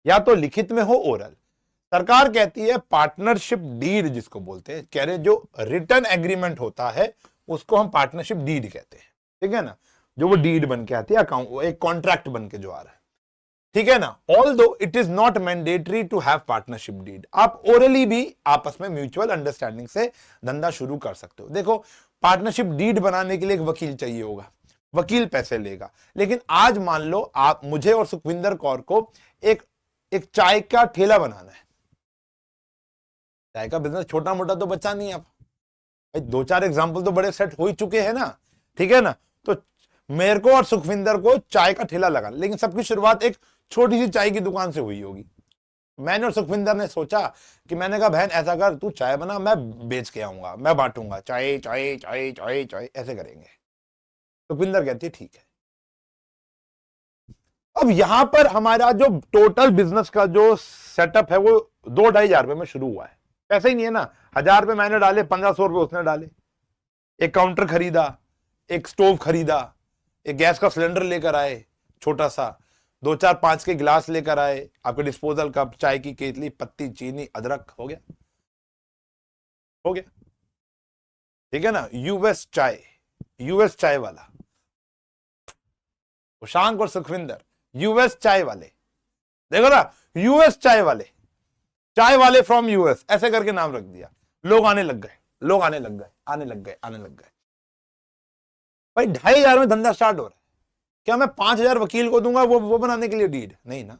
या तो लिखित में हो, ओरल। सरकार कहती है पार्टनरशिप डीड जिसको बोलते हैं, कह रहे जो रिटर्न एग्रीमेंट होता है उसको हम पार्टनरशिप डीड कहते हैं, ठीक है ना, जो वो डीड बन के आती है, अकाउंट एक कॉन्ट्रैक्ट बन के जो आ रहा है, ठीक है ना। Although it is not mandatory to have partnership deed, आप ओरली भी आपस में म्यूचुअल अंडरस्टैंडिंग से धंधा शुरू कर सकते हो। देखो, पार्टनरशिप डीड बनाने के लिए एक वकील चाहिए होगा, वकील पैसे लेगा, लेकिन आज मान लो आप मुझे और सुखविंदर कौर को एक एक चाय का ठेला बनाना है। चाय का बिजनेस छोटा मोटा तो बचा नहीं। आप दो चार एग्जाम्पल तो बड़े सेट हो ही चुके हैं ना, ठीक है ना। तो मेरे को और सुखविंदर को चाय का ठेला लगा, लेकिन सबकी शुरुआत एक छोटी सी चाय की दुकान से हुई होगी। मैंने और सुखविंदर ने सोचा कि मैंने कहा बहन ऐसा कर, तू चाय बना, मैं बेच के आऊंगा, मैं बांटूंगा, चाय चाय चाय चाय चाय ऐसे करेंगे। सुखविंदर कहती है ठीक है। अब यहां पर हमारा जो टोटल बिजनेस का जो सेटअप है वो 2-2.5 रुपए में शुरू हुआ है। पैसे ही नहीं है ना, 1,000 रुपए मैंने डाले, 1,500 रुपए उसने डाले, एक काउंटर खरीदा, एक स्टोव खरीदा, एक गैस का सिलेंडर लेकर आए छोटा सा, 2-4-5 के गिलास लेकर आए, आपके डिस्पोजल कप, चाय की केतली, पत्ती, चीनी, अदरक, हो गया, हो गया, ठीक है ना। यूएस चाय वाला उशांक और सुखविंदर, यूएस चाय वाले, देखो ना, यूएस चाय वाले फ्रॉम यूएस, ऐसे करके नाम रख दिया। लोग आने लग गए, लोग आने लग गए, आने लग गए, आने लग गए। भाई 2,500 में धंधा स्टार्ट हो रहा है, क्या मैं 5,000 वकील को दूंगा वो बनाने के लिए डीड? नहीं ना।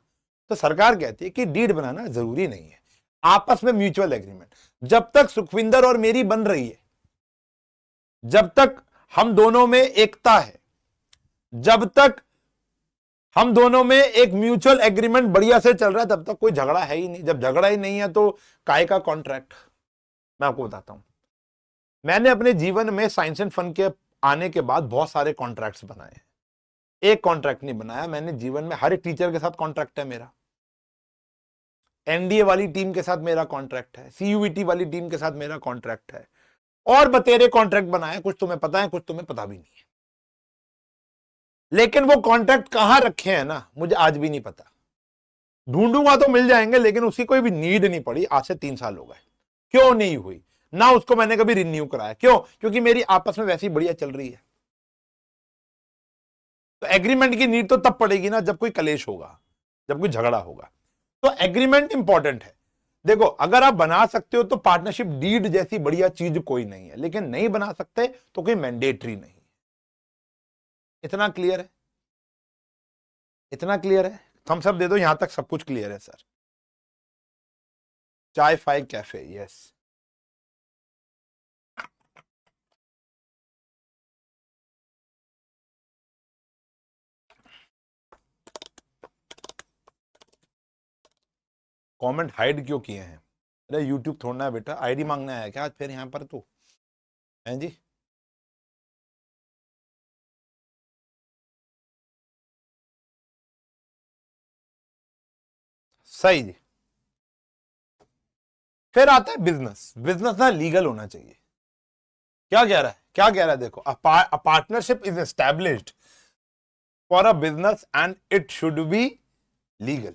तो सरकार कहती है कि डीड बनाना जरूरी नहीं है, आपस में म्यूचुअल एग्रीमेंट। जब तक सुखविंदर और मेरी बन रही है, जब तक हम दोनों में एकता है, जब तक हम दोनों में एक म्यूचुअल एग्रीमेंट बढ़िया से चल रहा है, तब तक कोई झगड़ा है ही नहीं। जब झगड़ा ही नहीं है तो काय का कॉन्ट्रैक्ट? मैं आपको बताता हूं, मैंने अपने जीवन में साइंस एंड फन के आने के बाद बहुत सारे कॉन्ट्रैक्ट्स बनाए। एक कॉन्ट्रैक्ट नहीं बनाया मैंने जीवन में, हर एक टीचर के साथ कॉन्ट्रैक्ट है मेरा, एनडीए वाली टीम के साथ मेरा कॉन्ट्रैक्ट है, सीयूईटी वाली टीम के साथ मेरा कॉन्ट्रैक्ट है, और बतेरे कॉन्ट्रैक्ट बनाए, कुछ तुम्हें पता है, कुछ तुम्हें पता भी नहीं है। लेकिन वो कॉन्ट्रैक्ट कहां रखे हैं ना, मुझे आज भी नहीं पता। ढूंढूंगा तो मिल जाएंगे, लेकिन उसकी कोई भी नीड नहीं पड़ी। आज से 3 साल हो गए, क्यों नहीं हुई ना, उसको मैंने कभी रिन्यू कराया। क्यों? क्योंकि मेरी आपस में वैसी बढ़िया चल रही है। तो एग्रीमेंट की नीड तो तब पड़ेगी ना जब कोई कलेश होगा, जब कोई झगड़ा होगा। तो एग्रीमेंट इंपॉर्टेंट है। देखो, अगर आप बना सकते हो तो पार्टनरशिप डीड जैसी बढ़िया चीज कोई नहीं है, लेकिन नहीं बना सकते तो कोई मैंडेटरी नहीं है। इतना क्लियर है? इतना क्लियर है? थम्स अप दे दो, यहां तक सब कुछ क्लियर है sir. Chai fi cafe, yes. Comment hide क्यों किए हैं? अरे यूट्यूब थोड़ना है बेटा, आईडी मांगना है क्या आज फिर यहां पर तू? हैं जी? सही जी। फिर आता है बिजनेस। बिजनेस ना लीगल होना चाहिए। क्या कह रहा है, क्या कह रहा है, देखो, a partnership is established for a business and it should be legal.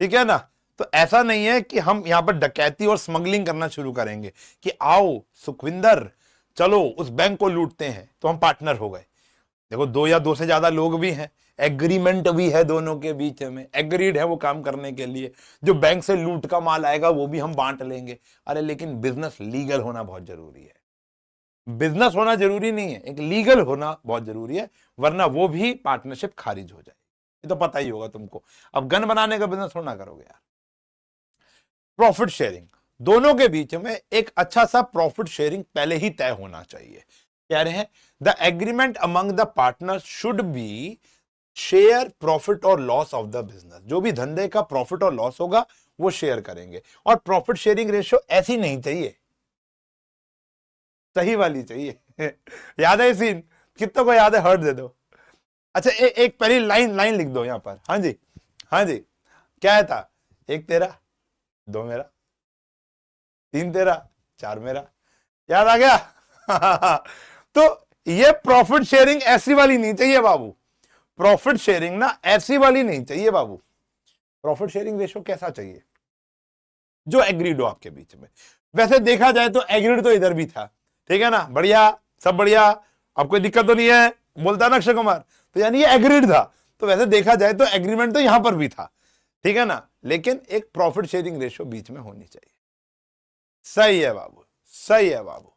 ठीक है ना। तो ऐसा नहीं है कि हम यहां पर डकैती और स्मगलिंग करना शुरू करेंगे कि आओ सुखविंदर चलो उस बैंक को लूटते हैं, तो हम पार्टनर हो गए। देखो, दो या दो से ज्यादा लोग भी हैं, एग्रीमेंट भी है दोनों के बीच में, एग्रीड है वो काम करने के लिए, जो बैंक से लूट का माल आएगा वो भी हम बांट लेंगे। अरे लेकिन बिजनेस लीगल होना बहुत जरूरी है। बिजनेस होना जरूरी नहीं है, एक लीगल होना बहुत जरूरी है, वरना वो भी पार्टनरशिप खारिज हो जाए। ये तो पता ही होगा तुमको। अब गन बनाने का बिजनेस थोड़ा करोगे यार। प्रॉफिट शेयरिंग, दोनों के बीच में एक अच्छा सा प्रॉफिट शेयरिंग पहले ही तय होना चाहिए। कह रहे हैं the agreement among the partners should be share profit और लॉस ऑफ द बिजनेस। जो भी धंधे का प्रॉफिट और लॉस होगा वो शेयर करेंगे। और प्रॉफिट शेयरिंग रेशियो ऐसी नहीं चाहिए, सही वाली चाहिए। याद है सीन, कितनों को याद है, हर्ट दे दो। अच्छा एक पहली लाइन लाइन लिख दो यहां पर। हाँ जी, हाँ जी, क्या है था, एक तेरा, दो मेरा, तीन तेरा, चार मेरा। याद आ गया। तो ये प्रॉफिट शेयरिंग ऐसी वाली नहीं चाहिए बाबू। प्रॉफिट शेयरिंग ना ऐसी वाली नहीं चाहिए बाबू। प्रॉफिट शेयरिंग रेशियो कैसा चाहिए, जो एग्रीड हो आपके बीच में। वैसे देखा जाए तो एग्रीड तो इधर भी था, ठीक है ना, बढ़िया, सब बढ़िया, अब कोई दिक्कत तो नहीं है, बोलता ना अक्षय कुमार। तो यानी ये एग्रीड था, तो वैसे देखा जाए तो एग्रीमेंट तो यहां पर भी था, ठीक है ना, लेकिन एक प्रॉफिट शेयरिंग रेशियो बीच में होनी चाहिए। सही है बाबू, सही है बाबू।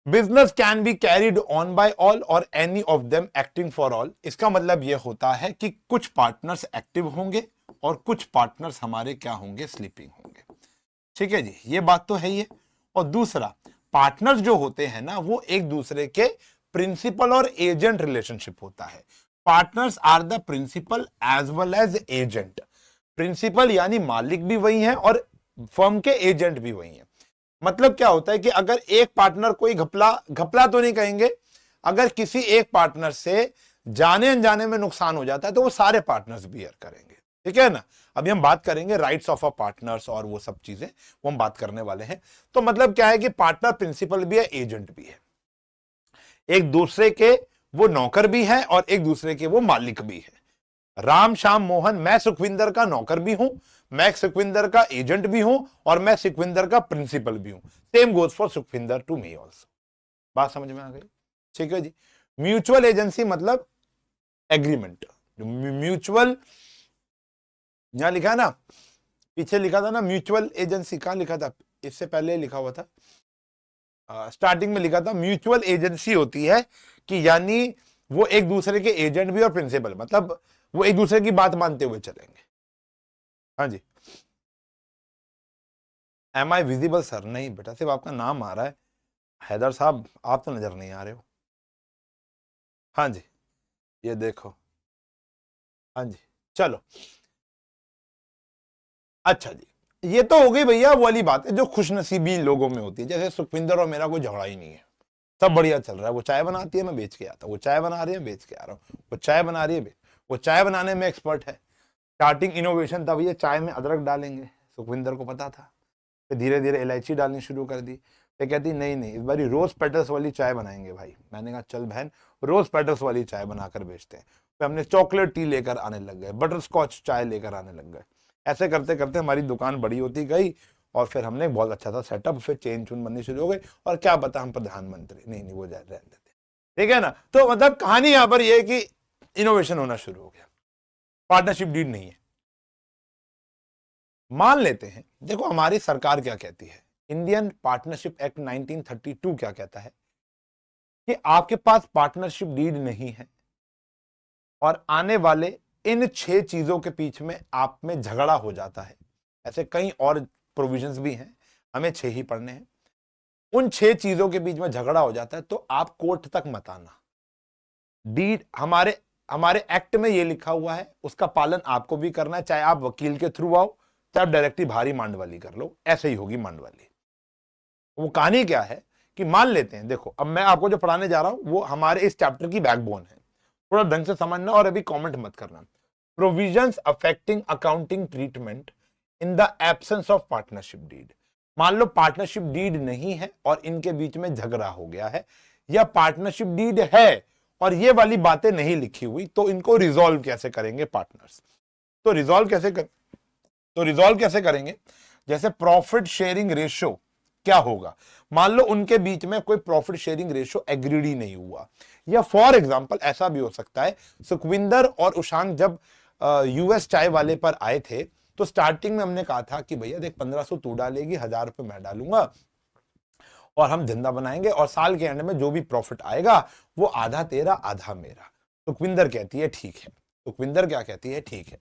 Business can be carried on by all or any of them acting for all. इसका मतलब यह होता है कि कुछ पार्टनर्स एक्टिव होंगे और कुछ पार्टनर्स हमारे क्या होंगे, स्लीपिंग होंगे। ठीक है जी, ये बात तो है ही है। और दूसरा, पार्टनर्स जो होते हैं ना, वो एक दूसरे के प्रिंसिपल और एजेंट रिलेशनशिप होता है। Partners are the principal as well as agent. Principal यानी मालिक भी वही है और फर्म के एजेंट भी वही है। मतलब क्या होता है कि अगर एक पार्टनर कोई घपला घपला तो नहीं कहेंगे, अगर किसी एक पार्टनर से जाने अनजाने में नुकसान हो जाता है तो वो सारे पार्टनर्स बियर करेंगे। ठीक है ना। अभी हम बात करेंगे राइट्स ऑफ अ पार्टनर्स और वो सब चीजें, वो हम बात करने वाले हैं। तो मतलब क्या है कि पार्टनर प्रिंसिपल भी है, एजेंट भी है, एक दूसरे के वो नौकर भी है और एक दूसरे के वो मालिक भी है। राम श्याम मोहन, मैं सुखविंदर का नौकर भी हूं, मैं सुखविंदर का एजेंट भी हूं और मैं सुखविंदर का प्रिंसिपल भी हूं। Same goes for Sukhwinder to me also. बात समझ में आ गई? ठीक है जी। म्यूचुअल एजेंसी मतलब एग्रीमेंट, म्यूचुअल, यहां लिखा है ना, पीछे लिखा था ना म्यूचुअल एजेंसी, कहां लिखा था, इससे पहले लिखा हुआ था, स्टार्टिंग में लिखा था म्यूचुअल एजेंसी होती है कि यानी वो एक दूसरे के एजेंट भी और प्रिंसिपल, मतलब वो एक दूसरे की बात मानते हुए चलेंगे। हाँ जी। Am I visible sir? नहीं बेटा, सिर्फ आपका नाम आ रहा है। हैदर साहब आप तो नजर नहीं आ रहे हो। हाँ जी, ये देखो। हाँ जी, चलो। अच्छा जी, ये तो हो गई भैया वो वाली बात है जो खुशनसीबी लोगों में होती है। जैसे सुखविंदर और मेरा कोई झगड़ा ही नहीं है, सब बढ़िया चल रहा है। वो चाय बनाती है, मैं बेच के आता हूँ, वो चाय बना रही है, बेच के आ रहा हूँ, वो चाय बना रही है, वो चाय बनाने में एक्सपर्ट है। स्टार्टिंग इनोवेशन था भैया, चाय में अदरक डालेंगे, सुखविंदर को पता था। फिर धीरे धीरे इलायची डालनी शुरू कर दी। फिर कहती नहीं नहीं, इस बार रोज पेटल्स वाली चाय बनाएंगे भाई। मैंने कहा चल बहन, रोज पेटल्स वाली चाय बनाकर बेचते हैं। फिर हमने चॉकलेट टी लेकर आने लग गए, बटर स्कॉच चाय लेकर आने लग गए। ऐसे करते करते हमारी दुकान बड़ी होती गई और फिर हमने बहुत अच्छा था सेटअप, फिर चेन चून बननी शुरू हो गई और क्या पता हम प्रधानमंत्री, नहीं नहीं वो रहने देते। ठीक है ना। तो मतलब कहानी यहां पर यह है कि इनोवेशन होना शुरू हो गया, पार्टनरशिप डीड नहीं है। मान लेते हैं, देखो हमारी सरकार क्या कहती है, इंडियन पार्टनरशिप एक्ट 1932 क्या कहता है कि आपके पास पार्टनरशिप डीड नहीं है और आने वाले इन 6 चीजों के बीच में आप में झगड़ा हो जाता है। ऐसे कई और प्रोविजंस भी हैं, हमें 6 ही पढ़ने हैं। उन 6 चीजों के बीच में झगड़ा हो जाता है तो आप कोर्ट तक मत आना। डीड हमारे हमारे एक्ट में ये लिखा हुआ है, उसका पालन आपको भी करना है, चाहे आप वकील के थ्रू आओ, चाहे आप डायरेक्टली भारी मांडवाली कर लो, ऐसे ही होगी मांडवाली। वो कहानी क्या है कि मान लेते हैं, देखो अब मैं आपको जो पढ़ाने जा रहा हूं वो हमारे इस चैप्टर की बैकबोन है, थोड़ा ढंग से समझना और अभी कमेंट मत करना। Provisions affecting accounting treatment in the absence of partnership deed. मान लो पार्टनरशिप डीड नहीं है और इनके बीच में झगड़ा हो गया है, या पार्टनरशिप डीड है और ये वाली बातें नहीं लिखी हुई, तो इनको रिजॉल्व कैसे करेंगे पार्टनर्स? तो रिजॉल्व कैसे करेंगे? जैसे प्रॉफिट शेयरिंग रेशो क्या होगा, मान लो उनके बीच में कोई प्रॉफिट शेयरिंग रेशो एग्रीड ही नहीं हुआ, या फॉर एग्जांपल ऐसा भी हो सकता है, सुखविंदर और उशांक जब यूएस चाय वाले पर आए थे तो स्टार्टिंग में हमने कहा था कि भैया देख 1500 तू डालेगी, 1000 रुपए मैं डालूंगा और हम धंधा बनाएंगे और साल के एंड में जो भी प्रॉफिट आएगा वो आधा तेरा आधा मेरा। सुखविंदर कहती है ठीक है, सुखविंदर क्या कहती है, ठीक है।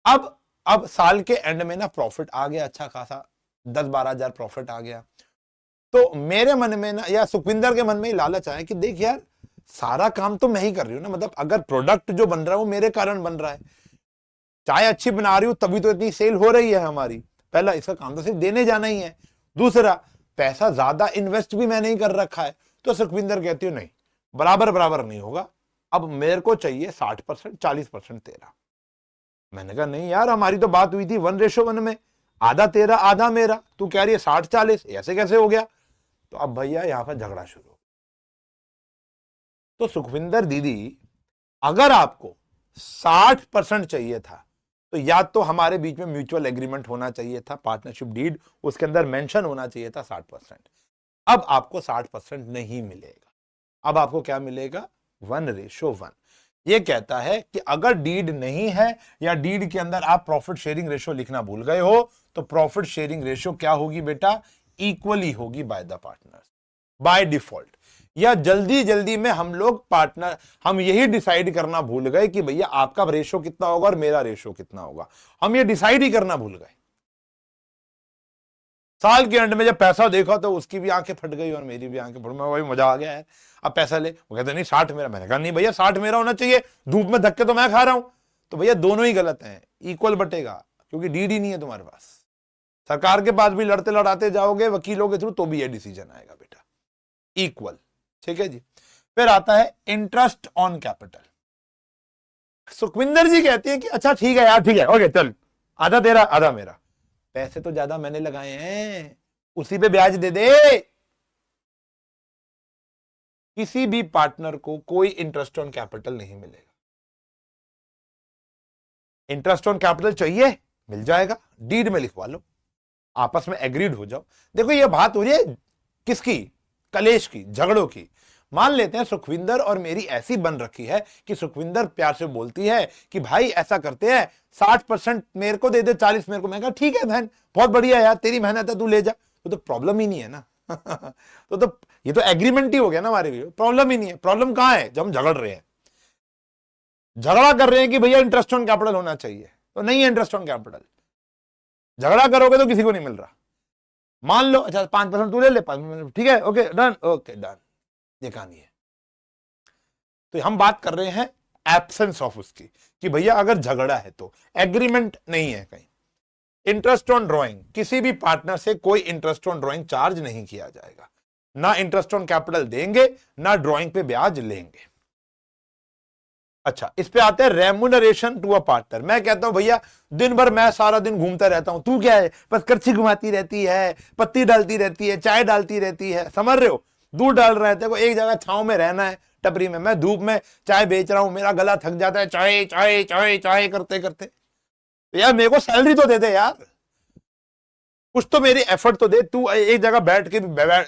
अब साल के एंड में ना प्रॉफिट आ गया अच्छा खासा, 10-12 हजार प्रॉफिट आ गया, तो मेरे मन में ना या सुखविंदर के मन में ही लालच आया कि देख यार सारा काम तो मैं ही कर रही हूं ना, मतलब अगर प्रोडक्ट जो बन रहा है वो मेरे कारण बन रहा है, चाय अच्छी बना रही हूं तभी तो इतनी सेल हो रही है हमारी, पहला इसका काम तो सिर्फ देने जाना ही है, दूसरा पैसा ज्यादा इन्वेस्ट भी मैंने ही कर रखा है। तो सुखविंदर कहती हूँ नहीं, बराबर बराबर नहीं होगा, अब मेरे को चाहिए 60%, 40% तेरा। मैंने कहा नहीं यार, हमारी तो बात हुई थी 1:1 में, आधा तेरा आधा मेरा, तू कह रही है 60-40, ऐसे कैसे हो गया? तो अब भैया यहां पर झगड़ा शुरू। तो सुखविंदर दीदी, अगर आपको 60% चाहिए था तो या तो हमारे बीच में म्यूचुअल एग्रीमेंट होना चाहिए था, पार्टनरशिप डीड, उसके अंदर मेंशन होना चाहिए था 60%। अब आपको 60% नहीं मिलेगा, अब आपको क्या मिलेगा? 1:1। ये कहता है कि अगर डीड नहीं है या डीड के अंदर आप प्रॉफिट शेयरिंग रेशियो लिखना भूल गए हो तो प्रॉफिट शेयरिंग रेशियो क्या होगी बेटा? इक्वली होगी by the partners by default. या जल्दी जल्दी में हम लोग पार्टनर हम यही डिसाइड करना भूल गए कि भैया आपका रेशो कितना होगा और मेरा रेशो कितना होगा, हम ये डिसाइड ही करना भूल गए। साल के एंड में जब पैसा देखा तो उसकी भी आंखें फट गई और मेरी भी आंखें फट गई, भाई मजा आ गया है, अब पैसा ले। वो कहते नहीं 60 मेरा, मैंने कहा नहीं भैया 60 मेरा होना चाहिए, धूप में धक्के तो मैं खा रहा हूं। तो भैया दोनों ही गलत हैं, इक्वल बटेगा, क्योंकि डीड ही नहीं है तुम्हारे पास। सरकार के पास भी लड़ते लड़ाते जाओगे वकीलों के थ्रू तो भी ये डिसीजन आएगा बेटा, इक्वल। ठीक है जी। फिर आता है इंटरेस्ट ऑन कैपिटल। सुखविंदर जी कहती है कि अच्छा ठीक है यार, ठीक है ओके चल, आधा तेरा आधा मेरा, पैसे तो ज्यादा मैंने लगाए हैं, उसी पे ब्याज दे दे। किसी भी पार्टनर को कोई इंटरेस्ट ऑन कैपिटल नहीं मिलेगा। इंटरेस्ट ऑन कैपिटल चाहिए, मिल जाएगा, डीड में लिखवा लो, आपस में एग्रीड हो जाओ। देखो ये बात हो रही है किसकी? कलेश की, झगड़ों की। मान लेते हैं सुखविंदर और मेरी ऐसी बन रखी है कि सुखविंदर प्यार से बोलती है कि भाई ऐसा करते हैं 60% मेरे को दे दे, 40 मेरे को। मैं कहा ठीक है बहन, बहुत बढ़िया यार, तेरी मेहनत है, तू ले जा। तो प्रॉब्लम ही नहीं है ना। तो ये तो एग्रीमेंट ही हो गया ना हमारे लिए, प्रॉब्लम ही नहीं है। प्रॉब्लम कहां है? जब हम झगड़ रहे हैं, झगड़ा कर रहे हैं कि भैया इंटरेस्ट ऑन कैपिटल होना चाहिए, तो नहीं है इंटरेस्ट ऑन कैपिटल। झगड़ा करोगे तो किसी को नहीं मिल रहा। मान लो अच्छा 5% तू ले ले, 5%, ठीक है ओके डन, ओके डन, ये कहानी है। तो हम बात कर रहे हैं एब्सेंस ऑफ उसकी, कि भैया अगर झगड़ा है तो एग्रीमेंट नहीं है कहीं। इंटरेस्ट ऑन ड्रॉइंग, किसी भी पार्टनर से कोई इंटरेस्ट ऑन ड्रॉइंग चार्ज नहीं किया जाएगा, ना इंटरेस्ट ऑन कैपिटल देंगे ना ड्रॉइंग पे ब्याज लेंगे। अच्छा, इस पे आते हैं रेम्यूनरेशन टू अ पार्टनर। मैं कहता हूं भैया दिन भर मैं सारा दिन घूमता रहता हूं, तू क्या है बस करछी घुमाती रहती है, पत्ती डालती रहती है, चाय डालती रहती है, समझ रहे हो, दूध डाल रहे थे को, एक जगह छांव में रहना है टपरी में, मैं धूप में चाय बेच रहा हूं, मेरा गला थक जाता है चाय चाय चाय चाय करते करते। तो यार मेरे को सैलरी तो दे दे यार, कुछ तो मेरी एफर्ट तो दे। तू एक जगह बैठ के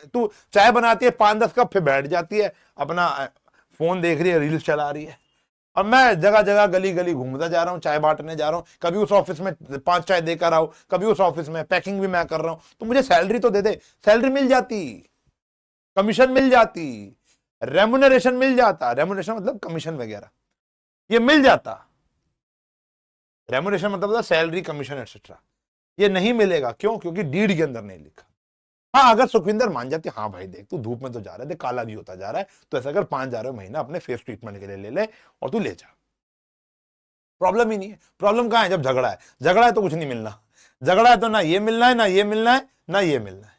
तू चाय बनाती है 5-10 कप, फिर बैठ जाती है अपना फोन देख रही है, रील्स चला रही है, और मैं जगह जगह गली गली घूमता जा रहा हूं, चाय बांटने जा रहा हूं, कभी उस ऑफिस में 5 चाय देकर आओ, कभी उस ऑफिस में पैकिंग भी मैं कर रहा हूं, तो मुझे सैलरी तो दे दे। सैलरी मिल जाती, कमीशन मिल जाती, रेम्यूनरेशन मिल जाता, रेम्यूनरेशन मतलब कमीशन वगैरह, ये मिल जाता। रेम्यूनरेशन मतलब सैलरी, कमीशन एक्सेट्रा, ये नहीं मिलेगा। क्यों? क्योंकि डीड के अंदर नहीं लिखा। हाँ, अगर सुखविंदर मान जाती, हाँ भाई देख तू धूप में तो जा रहा है, देख काला भी होता जा रहा है, तो ऐसा कर 5,000 महीना अपने फेस ट्रीटमेंट के लिए ले ले और तू ले जा, प्रॉब्लम ही नहीं है। प्रॉब्लम कहां है? जब झगड़ा है। झगड़ा है तो कुछ नहीं मिलना, झगड़ा है तो ना ये मिलना है, ना ये मिलना है, ना ये मिलना है।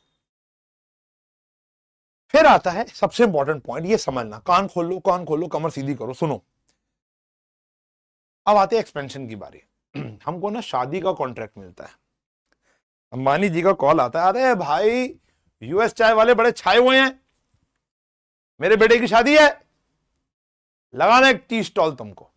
फिर आता है सबसे इंपॉर्टेंट पॉइंट, ये समझना, कान खोल लो, कमर सीधी करो, सुनो। अब आते हैं एक्सपेंशन की बारी। हमको ना शादी का कॉन्ट्रैक्ट मिलता है, अंबानी जी का कॉल आता है, अरे भाई यूएस चाय वाले बड़े छाए हुए हैं, मेरे बेटे की शादी है, लगाना एक टी स्टॉल तुमको।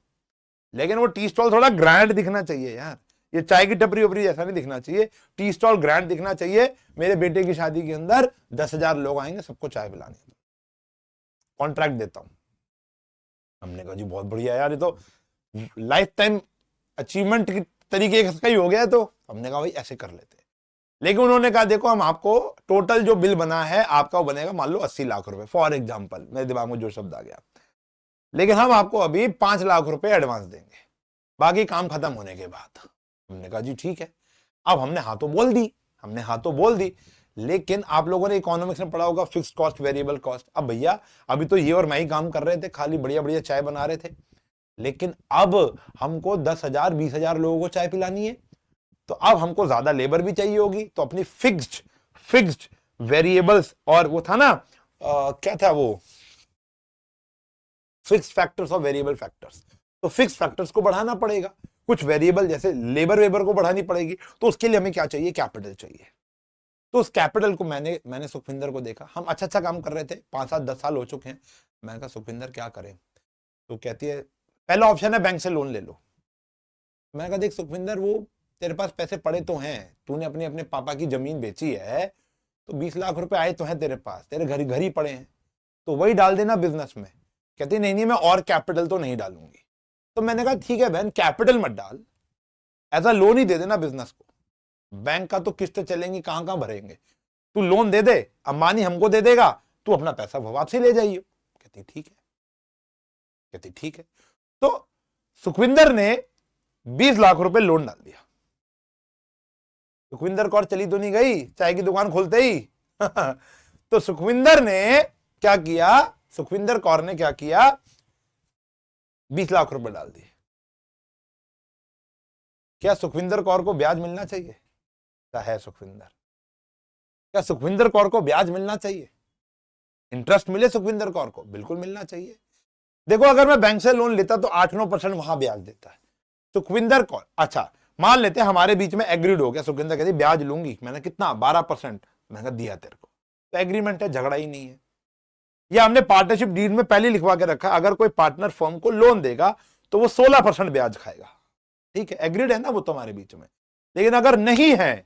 लेकिन वो टी स्टॉल थोड़ा ग्रैंड दिखना चाहिए यार, ये चाय की टपरी वपरी ऐसा नहीं दिखना चाहिए, टी स्टॉल ग्रैंड दिखना चाहिए। मेरे बेटे की शादी के अंदर 10,000 लोग आएंगे, सबको चाय पिलानी है, कॉन्ट्रैक्ट देता हूं। हमने कहा जी बहुत बढ़िया यार, ये तो लाइफ टाइम अचीवमेंट की तरीके का ही हो गया है। तो हमने कहा भाई ऐसे कर लेते हैं। लेकिन उन्होंने कहा देखो हम आपको टोटल जो बिल बना है आपका वो बनेगा मान लो 80 लाख रुपए, फॉर एग्जाम्पल, मेरे दिमाग में जो शब्द आ गया, लेकिन हम आपको अभी 5 लाख रुपए एडवांस देंगे बाकी काम खत्म होने के बाद। हमने कहा जी ठीक है। अब हमने हाँ तो बोल दी, लेकिन आप लोगों ने इकोनॉमिक्स में पढ़ा होगा फिक्स्ड कॉस्ट वेरिएबल कॉस्ट। अब भैया अभी तो ये और मैं ही काम कर रहे थे, खाली बढ़िया बढ़िया चाय बना रहे थे, लेकिन अब हमको 10,000 20,000 लोगों को चाय पिलानी है, तो अब हमको ज्यादा लेबर भी चाहिए होगी। तो अपनी फिक्स्ड वेरिएबल्स, और वो था ना क्या था वो, फिक्स्ड फैक्टर्स और वेरिएबल फैक्टर्स, तो फिक्स फैक्टर्स को बढ़ाना पड़ेगा, कुछ वेरिएबल जैसे लेबर को बढ़ानी पड़ेगी। तो उसके लिए हमें क्या चाहिए, कैपिटल चाहिए। तो उस कैपिटल को मैंने सुखविंदर को देखा, हम अच्छा काम कर रहे थे, 5 7 10 साल हो चुके हैं। मैंने कहा सुखविंदर क्या करें, तो कहती है पहला ऑप्शन है बैंक से लोन ले लो। मैंने कहा देख सुखविंदर, वो तेरे पास पैसे पड़े तो हैं, तूने अपने पापा की जमीन बेची है, तो 20 लाख रुपए आए तो हैं तेरे पास, तेरे घर ही पड़े हैं, तो वही डाल देना बिजनेस में। कहती नहीं मैं और कैपिटल तो नहीं डालूंगी। तो मैंने कहा ठीक है बहन, कैपिटल मत डाल, एज अ लोन ही दे देना बिजनेस को, बैंक का तो किस्तें चलेंगी, कहां कहां भरेंगे, तू लोन दे दे, अंबानी हमको दे देगा, तू अपना पैसा वापसी ले जाइए। कहती ठीक है। तो सुखविंदर ने 20 लाख रुपए लोन डाल दिया। सुखविंदर कौर चली तो नहीं गई चाय की दुकान खोलते ही तो सुखविंदर कौर ने क्या किया, 20 लाख रुपए डाल दिए। क्या सुखविंदर कौर को ब्याज मिलना चाहिए? क्या है सुखविंदर, क्या सुखविंदर कौर को ब्याज मिलना चाहिए, इंटरेस्ट मिले सुखविंदर कौर को? बिल्कुल मिलना चाहिए। देखो अगर मैं बैंक से लोन लेता तो 8-9% वहां ब्याज देता है सुखविंदर कौर। अच्छा मान लेते हमारे बीच में एग्रीड हो गया, सुखविंदर कहती ब्याज लूंगी, मैंने कितना 12%, मैंने दिया तेरे को, तो एग्रीमेंट है, झगड़ा ही नहीं है। या हमने पार्टनरशिप डीड में पहले लिखवा के रखा, अगर कोई पार्टनर फर्म को लोन देगा तो वो 16% ब्याज खाएगा, ठीक है, एग्रीड है ना वो तुम्हारे बीच में। लेकिन अगर नहीं है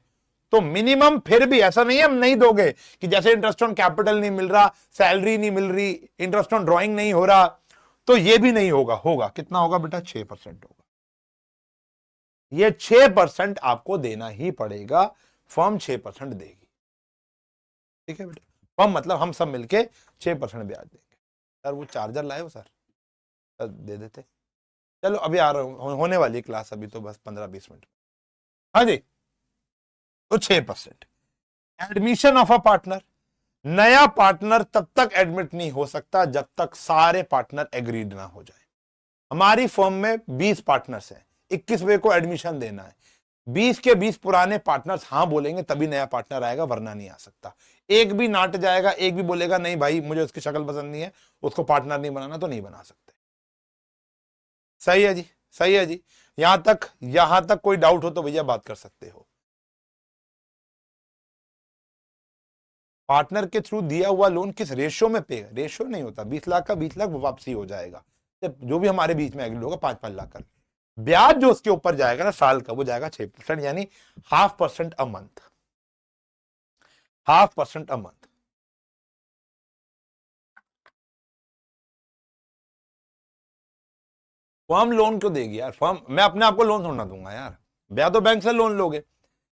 तो मिनिमम, फिर भी ऐसा नहीं है हम नहीं दोगे, कि जैसे इंटरेस्ट ऑन कैपिटल नहीं मिल रहा, सैलरी नहीं मिल रही, इंटरेस्ट ऑन ड्रॉइंग नहीं हो रहा, तो ये भी नहीं होगा कितना होगा बेटा, 6% होगा। ये 6% आपको देना ही पड़ेगा, फर्म 6% देगी, ठीक है बेटा। फर्म मतलब हम सब मिलके 6% ब्याज देंगे। सर वो चार्जर लाए हो सर दे देते। चलो अभी आ रहा हूं, होने वाली क्लास अभी तो बस 15-20 मिनट। हाँ जी, तो 6%। एडमिशन ऑफ अ पार्टनर, नया पार्टनर तब तक एडमिट नहीं हो सकता जब तक सारे पार्टनर एग्रीड ना हो जाए। हमारी फर्म में 20 पार्टनर्स हैं, 21वें को एडमिशन देना है, 20 के 20 पुराने पार्टनर्स हाँ बोलेंगे तभी नया पार्टनर आएगा, वरना नहीं आ सकता। एक भी नाट जाएगा, एक भी बोलेगा नहीं भाई मुझे उसकी शक्ल पसंद नहीं है, उसको पार्टनर नहीं बनाना, तो नहीं बना सकते। सही है जी। यहां तक कोई डाउट हो तो भैया बात कर सकते हो। पार्टनर के थ्रू दिया हुआ लोन किस रेशियो में पे, रेशियो नहीं होता, 20 लाख का 20 लाख वापसी हो जाएगा, जो भी हमारे बीच में एग्रीड होगा 5-5 लाख का। ब्याज जो उसके ऊपर जाएगा ना साल का, वो जाएगा 6%, यानी 0.5% a month, 0.5% a month. Firm loan क्यों देगी यार, फर्म, मैं अपने आप को लोन थोड़ा दूंगा यार, ब्याज तो बैंक से लोन लोगे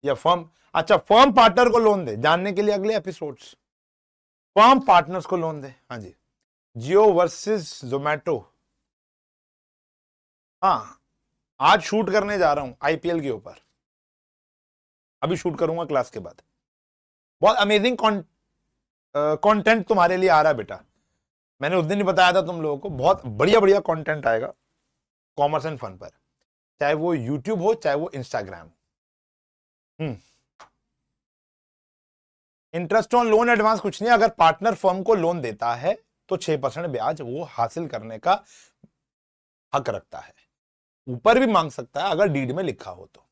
या फर्म। अच्छा फर्म पार्टनर को लोन दे, जानने के लिए अगले एपिसोड्स, फर्म पार्टनर्स को लोन दे। हाँ जी, जियो वर्सेस जोमैटो, हाँ आज शूट करने जा रहा हूं आईपीएल के ऊपर, अभी शूट करूंगा क्लास के बाद। बहुत अमेजिंग कंटेंट तुम्हारे लिए आ रहा है बेटा, मैंने उस दिन ही बताया था तुम लोगों को, बहुत बढ़िया बढ़िया कंटेंट आएगा कॉमर्स एंड फन पर, चाहे वो यूट्यूब हो चाहे वो Instagram. Interest on loan advance कुछ नहीं, अगर पार्टनर फर्म को लोन देता है तो 6% ब्याज वो हासिल करने का हक रखता है, ऊपर भी मांग सकता है अगर डीड में लिखा हो तो।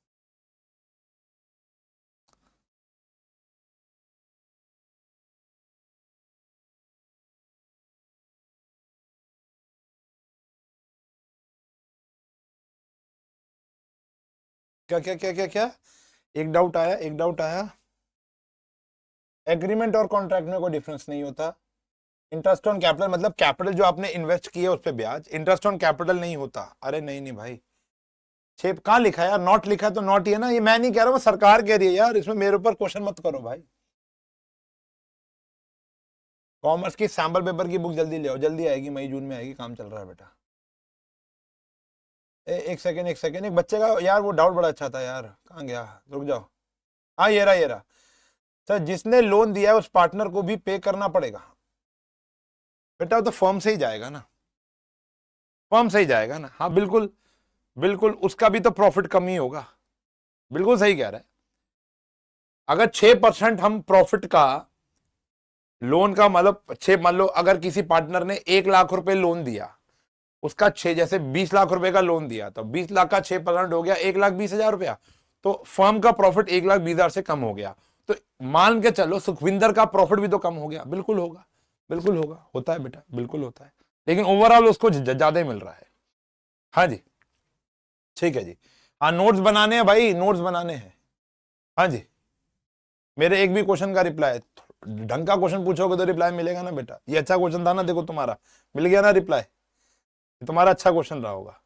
क्या क्या क्या क्या क्या, एक डाउट आया, एक डाउट आया। एग्रीमेंट और कॉन्ट्रैक्ट में कोई डिफरेंस नहीं होता। इंटरेस्ट ऑन कैपिटल मतलब कैपिटल जो आपने इन्वेस्ट किया उस पर ब्याज, इंटरेस्ट ऑन कैपिटल नहीं होता। अरे नहीं नहीं भाई, छेप कहाँ लिखा है यार, नॉट लिखा है तो नॉट ही है ना, ये मैं नहीं कह रहा हूँ, सरकार कह रही है यार, इसमें मेरे ऊपर क्वेश्चन मत करो भाई। कॉमर्स की सैंपल पेपर की बुक जल्दी ले आओ, जल्दी आएगी, मई जून में आएगी, काम चल रहा है बेटा। एक सेकेंड एक सेकेंड, एक बच्चे का यार वो डाउट बड़ा अच्छा था यार, कहाँ गया, रुक जाओ। हाँ ये रहा ये रहा। सर जिसने लोन दिया है उस पार्टनर को भी पे करना पड़ेगा बेटा, वो तो फर्म से ही जाएगा ना, फर्म से ही जाएगा ना। हाँ बिल्कुल बिल्कुल, उसका भी तो प्रॉफिट कम ही होगा, बिल्कुल सही कह रहा है। अगर 6% हम प्रॉफिट का लोन का मतलब 6, मान लो अगर किसी पार्टनर ने 1 लाख रुपए लोन दिया, उसका 6 जैसे 20 लाख रुपए का लोन दिया, तो 20 लाख का 6% हो गया 1,20,000 रुपया, तो फर्म का प्रॉफिट 1,20,000 से कम हो गया। तो मान के चलो सुखविंदर का प्रॉफिट भी तो कम हो गया, बिल्कुल होगा, बिल्कुल होगा, होता है बेटा, बिल्कुल होता है, लेकिन ओवरऑल उसको ज्यादा ही मिल रहा है। हाँ जी ठीक है जी। हाँ नोट्स बनाने हैं भाई, नोट्स बनाने हैं। हाँ जी, मेरे एक भी क्वेश्चन का रिप्लाई, ढंग का क्वेश्चन पूछोगे तो रिप्लाई मिलेगा ना बेटा। ये अच्छा क्वेश्चन था ना, देखो तुम्हारा मिल गया ना रिप्लाई, तुम्हारा अच्छा क्वेश्चन रहा होगा।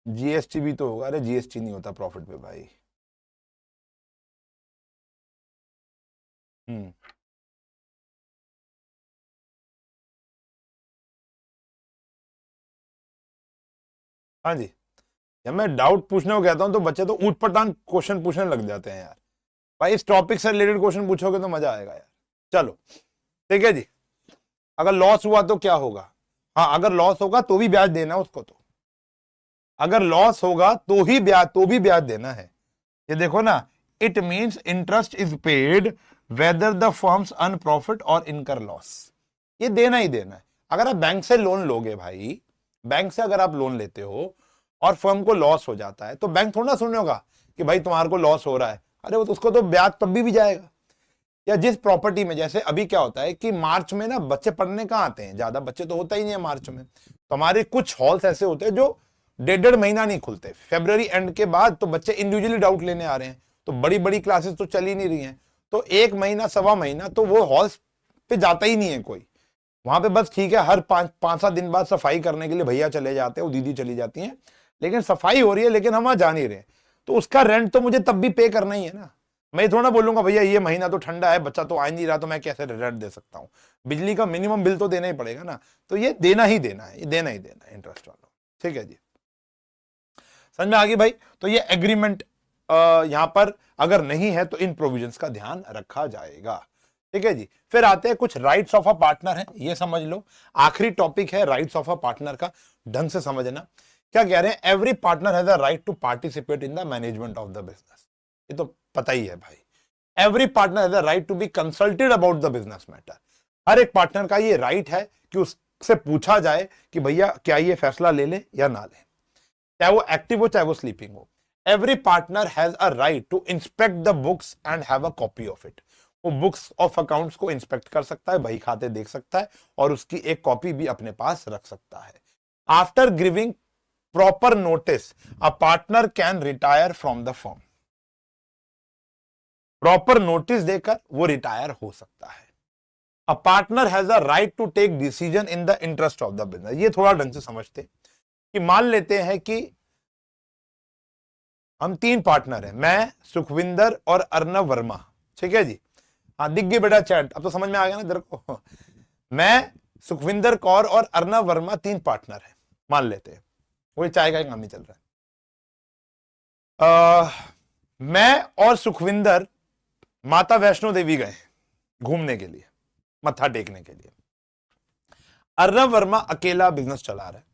जीएसटी भी तो होगा, अरे जीएसटी नहीं होता प्रॉफिट पे भाई। हम्म। हाँ जी, जब मैं डाउट पूछने को कहता हूं तो बच्चे तो ऊट पटांग क्वेश्चन पूछने लग जाते हैं यार। भाई इस टॉपिक से रिलेटेड क्वेश्चन पूछोगे तो मजा आएगा यार। चलो ठीक है जी। अगर लॉस हुआ तो क्या होगा? हाँ अगर लॉस होगा तो भी ब्याज देना उसको, तो अगर लॉस होगा तो भी ब्याज देना है। ये देखो ना, it means interest is paid whether the firms earn profit और इनकर लॉस, ये देना ही देना है। अगर आप बैंक से लोन लोगे भाई, बैंक से अगर आप लोन लेते हो और फर्म को लॉस हो जाता है तो बैंक थोड़ा सुनेगा कि भाई तुम्हारे को लॉस हो रहा है, अरे वो तो उसको तो ब्याज तब भी जाएगा। या जिस प्रॉपर्टी में, जैसे अभी क्या होता है कि मार्च में ना बच्चे पढ़ने कहाँ आते हैं, ज्यादा बच्चे तो होता ही नहीं है मार्च में, तो हमारे कुछ हॉल्स ऐसे होते हैं जो 1.5 महीना नहीं खुलते, फेब्रुवरी एंड के बाद तो बच्चे इंडिविजुअली डाउट लेने आ रहे हैं, तो बड़ी बड़ी क्लासेस तो चल ही नहीं रही हैं, तो 1 महीना 1.25 महीना तो वो हॉल्स पे जाता ही नहीं है कोई। वहां पे बस ठीक है, हर 5-7 दिन बाद सफाई करने के लिए भैया चले जाते हैं, वो दीदी चली जाती हैं, लेकिन सफाई हो रही है, लेकिन हम वहां जा नहीं रहे, तो उसका रेंट तो मुझे तब भी पे करना ही है ना। मैं थोड़ा बोलूंगा भैया ये महीना तो ठंडा है, बच्चा तो आ नहीं रहा, तो मैं कैसे रेंट दे सकता हूँ, बिजली का मिनिमम बिल तो देना ही पड़ेगा ना, तो ये देना ही देना है, ये देना ही देना है इंटरेस्ट वाला। ठीक है जी, समझ में आ गई भाई। तो ये एग्रीमेंट यहां पर अगर नहीं है तो इन प्रोविजंस का ध्यान रखा जाएगा। ठीक है जी, फिर आते हैं कुछ राइट्स ऑफ अ पार्टनर है, ये समझ लो, आखिरी टॉपिक है राइट्स ऑफ अ पार्टनर का, ढंग से समझना। क्या कह रहे हैं? Every partner has a right to participate in the management of the business, ये तो पता ही है भाई। Every partner has a right to be consulted about the business matter, हर एक पार्टनर का ये राइट है कि उससे पूछा जाए कि भैया क्या ये फैसला ले ले या ना ले, चाहे वो एक्टिव हो चाहे वो स्लीपिंग हो। Every partner has a right to inspect the books and have a copy of it, वो बुक्स ऑफ अकाउंट्स को इंस्पेक्ट कर सकता है, बही खाते देख सकता है, और उसकी एक कॉपी भी अपने पास रख सकता है। After giving proper notice a partner can retire from the firm, proper notice देकर वो रिटायर हो सकता है। A partner has a right to take decision in the interest of the business, ये थोड़ा ढंग से समझते कि मान लेते हैं कि हम 3 पार्टनर हैं, मैं, सुखविंदर और अर्नव वर्मा। ठीक है जी, हाँ दिख गई बेटा चैट, अब तो समझ में आ गया ना तेरे को। मैं, सुखविंदर कौर और अर्नव वर्मा 3 पार्टनर हैं, मान लेते हैं, वही चाय का काम ही चल रहा है। मैं और सुखविंदर माता वैष्णो देवी गए घूमने के लिए, मत्था टेकने के लिए। अर्नव वर्मा अकेला बिजनेस चला रहा है,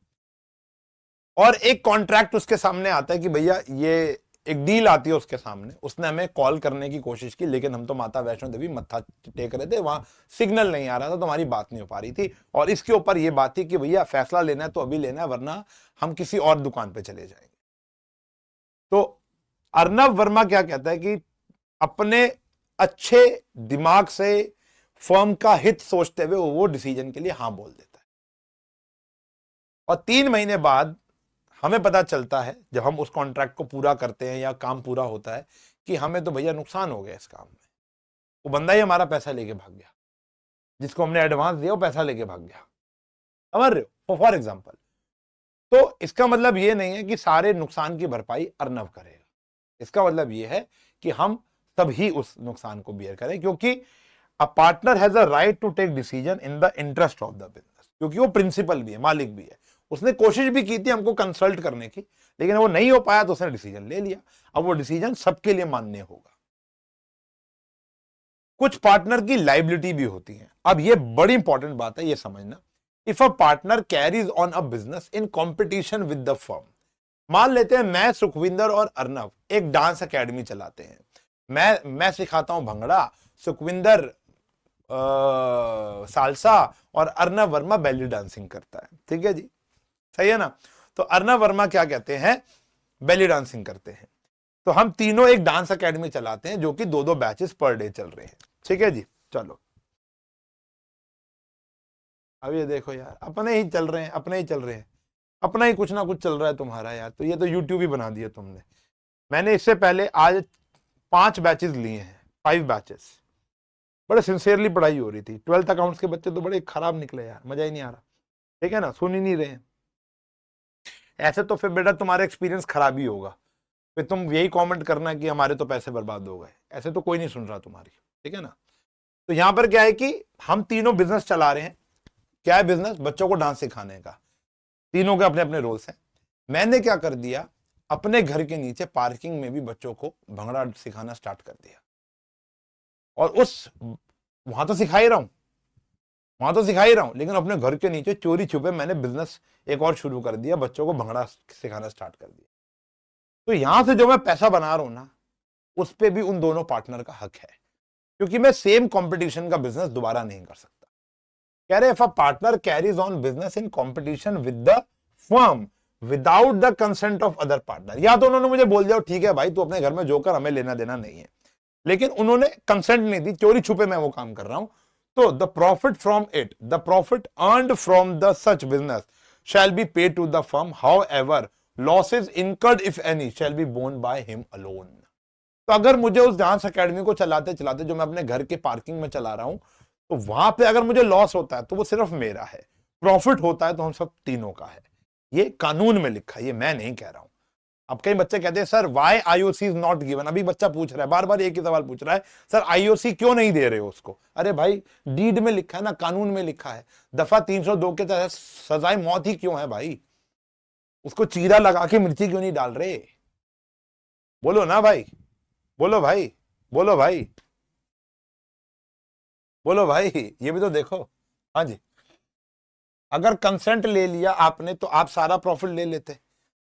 और एक कॉन्ट्रैक्ट उसके सामने आता है कि भैया ये एक डील आती है उसके सामने, उसने हमें कॉल करने की कोशिश की, लेकिन हम तो माता वैष्णो देवी मत्था टेक रहे थे, वहां सिग्नल नहीं आ रहा था, तो हमारी बात नहीं हो पा रही थी, और इसके ऊपर ये बात थी कि भैया फैसला लेना है तो अभी लेना है, वरना हम किसी और दुकान पे चले जाएंगे। तो अर्नव वर्मा क्या कहता है कि अपने अच्छे दिमाग से फर्म का हित सोचते हुए वो डिसीजन के लिए हां बोल देता है, और 3 महीने बाद हमें पता चलता है, जब हम उस कॉन्ट्रैक्ट को पूरा करते हैं या काम पूरा होता है, कि हमें तो भैया नुकसान हो गया इस काम में। वो बंदा ही हमारा पैसा लेके भाग गया, जिसको हमने एडवांस दिया वो पैसा लेके भाग गया। समझ रहे हो? फॉर एग्जाम्पल, तो इसका मतलब ये नहीं है कि सारे नुकसान की भरपाई अर्नव करेगा। इसका मतलब ये है कि हम तभी उस नुकसान को बियर करें, क्योंकि a partner has a right to take decision in the interest of the business, क्योंकि वो प्रिंसिपल भी है, मालिक भी है। उसने कोशिश भी की थी हमको कंसल्ट करने की, लेकिन वो नहीं हो पाया तो उसने डिसीजन ले लिया। अब वो डिसीजन सबके लिए मान्य होगा। कुछ पार्टनर की लाइबिलिटी भी होती है। अब ये बड़ी इंपॉर्टेंट बात है, ये समझना। If a partner carries on a business in competition with the firm, मान लेते हैं मैं, सुखविंदर और अर्नव एक डांस एकेडमी चलाते हैं। मैं सिखाता हूं भंगड़ा, सुखविंदर सालसा और अर्नव वर्मा बेली डांसिंग करता है। ठीक है जी, सही है ना? तो अर्नव वर्मा क्या कहते हैं, बेली डांसिंग करते हैं। तो हम तीनों एक डांस एकेडमी चलाते हैं, जो कि 2-2 बैचेस पर डे चल रहे हैं। ठीक है जी, चलो अब ये देखो यार, अपने ही चल रहे हैं, अपने ही चल रहे हैं, अपना ही कुछ ना कुछ चल रहा है तुम्हारा यार। तो ये तो यूट्यूब ही बना दिया तुमने। मैंने इससे पहले आज 5 बैचेस लिए हैं, 5 बैचेस। बड़े सिंसियरली पढ़ाई हो रही थी। 12th अकाउंट्स के बच्चे तो बड़े खराब निकले यार, मजा ही नहीं आ रहा। ठीक है ना, सुन ही नहीं रहे हैं। ऐसे तो फिर बेटा तुम्हारा एक्सपीरियंस खराब ही होगा, फिर तुम यही कमेंट करना कि हमारे तो पैसे बर्बाद हो गए। ऐसे तो कोई नहीं सुन रहा तुम्हारी। ठीक है ना? तो यहां पर क्या है कि हम तीनों बिजनेस चला रहे हैं। क्या है बिजनेस? बच्चों को डांस सिखाने का। तीनों के अपने अपने रोल्स हैं। मैंने क्या कर दिया, अपने घर के नीचे पार्किंग में भी बच्चों को भंगड़ा सिखाना स्टार्ट कर दिया। और वहां तो सिखा ही रहा हूं, लेकिन अपने घर के नीचे चोरी छुपे मैंने बिजनेस एक और शुरू कर दिया, बच्चों को भंगड़ा सिखाना स्टार्ट कर दिया। तो यहां से जो मैं पैसा बना रहा हूं ना, उस पर भी उन दोनों पार्टनर का हक है, क्योंकि मैं सेम कंपटीशन का बिजनेस दोबारा नहीं कर सकता। कह रहे if a partner carries on business in competition with the firm without the consent of other partner, या तो उन्होंने मुझे बोल दिया ठीक है भाई तू अपने घर में जो कर, हमें लेना देना नहीं है, लेकिन उन्होंने कंसेंट नहीं दी, चोरी छुपे मैं वो काम कर रहा हूं, तो the profit from it, the profit earned from the such business shall be paid to the firm, however losses incurred if any shall be borne by him alone. तो अगर मुझे उस डांस अकेडमी को चलाते चलाते, जो मैं अपने घर के पार्किंग में चला रहा हूं, तो वहां पे अगर मुझे लॉस होता है तो वो सिर्फ मेरा है, प्रॉफिट होता है तो हम सब तीनों का है। ये कानून में लिखा है, ये मैं नहीं कह रहा हूं। अब कई बच्चे कहते हैं sir why IOC is not given, अभी बच्चा पूछ रहा है, बार बार एक ही सवाल पूछ रहा है, सर आईओसी क्यों नहीं दे रहे हो उसको? अरे भाई डीड में लिखा है ना, कानून में लिखा है। दफा 302 के तहत सजाए मौत ही क्यों है भाई? उसको चीरा लगा के मिर्ची क्यों नहीं डाल रहे? बोलो ना भाई, बोलो भाई, बोलो भाई, बोलो भाई, ये भी तो देखो। हाँ जी, अगर कंसेंट ले लिया आपने तो आप सारा प्रॉफिट ले लेते।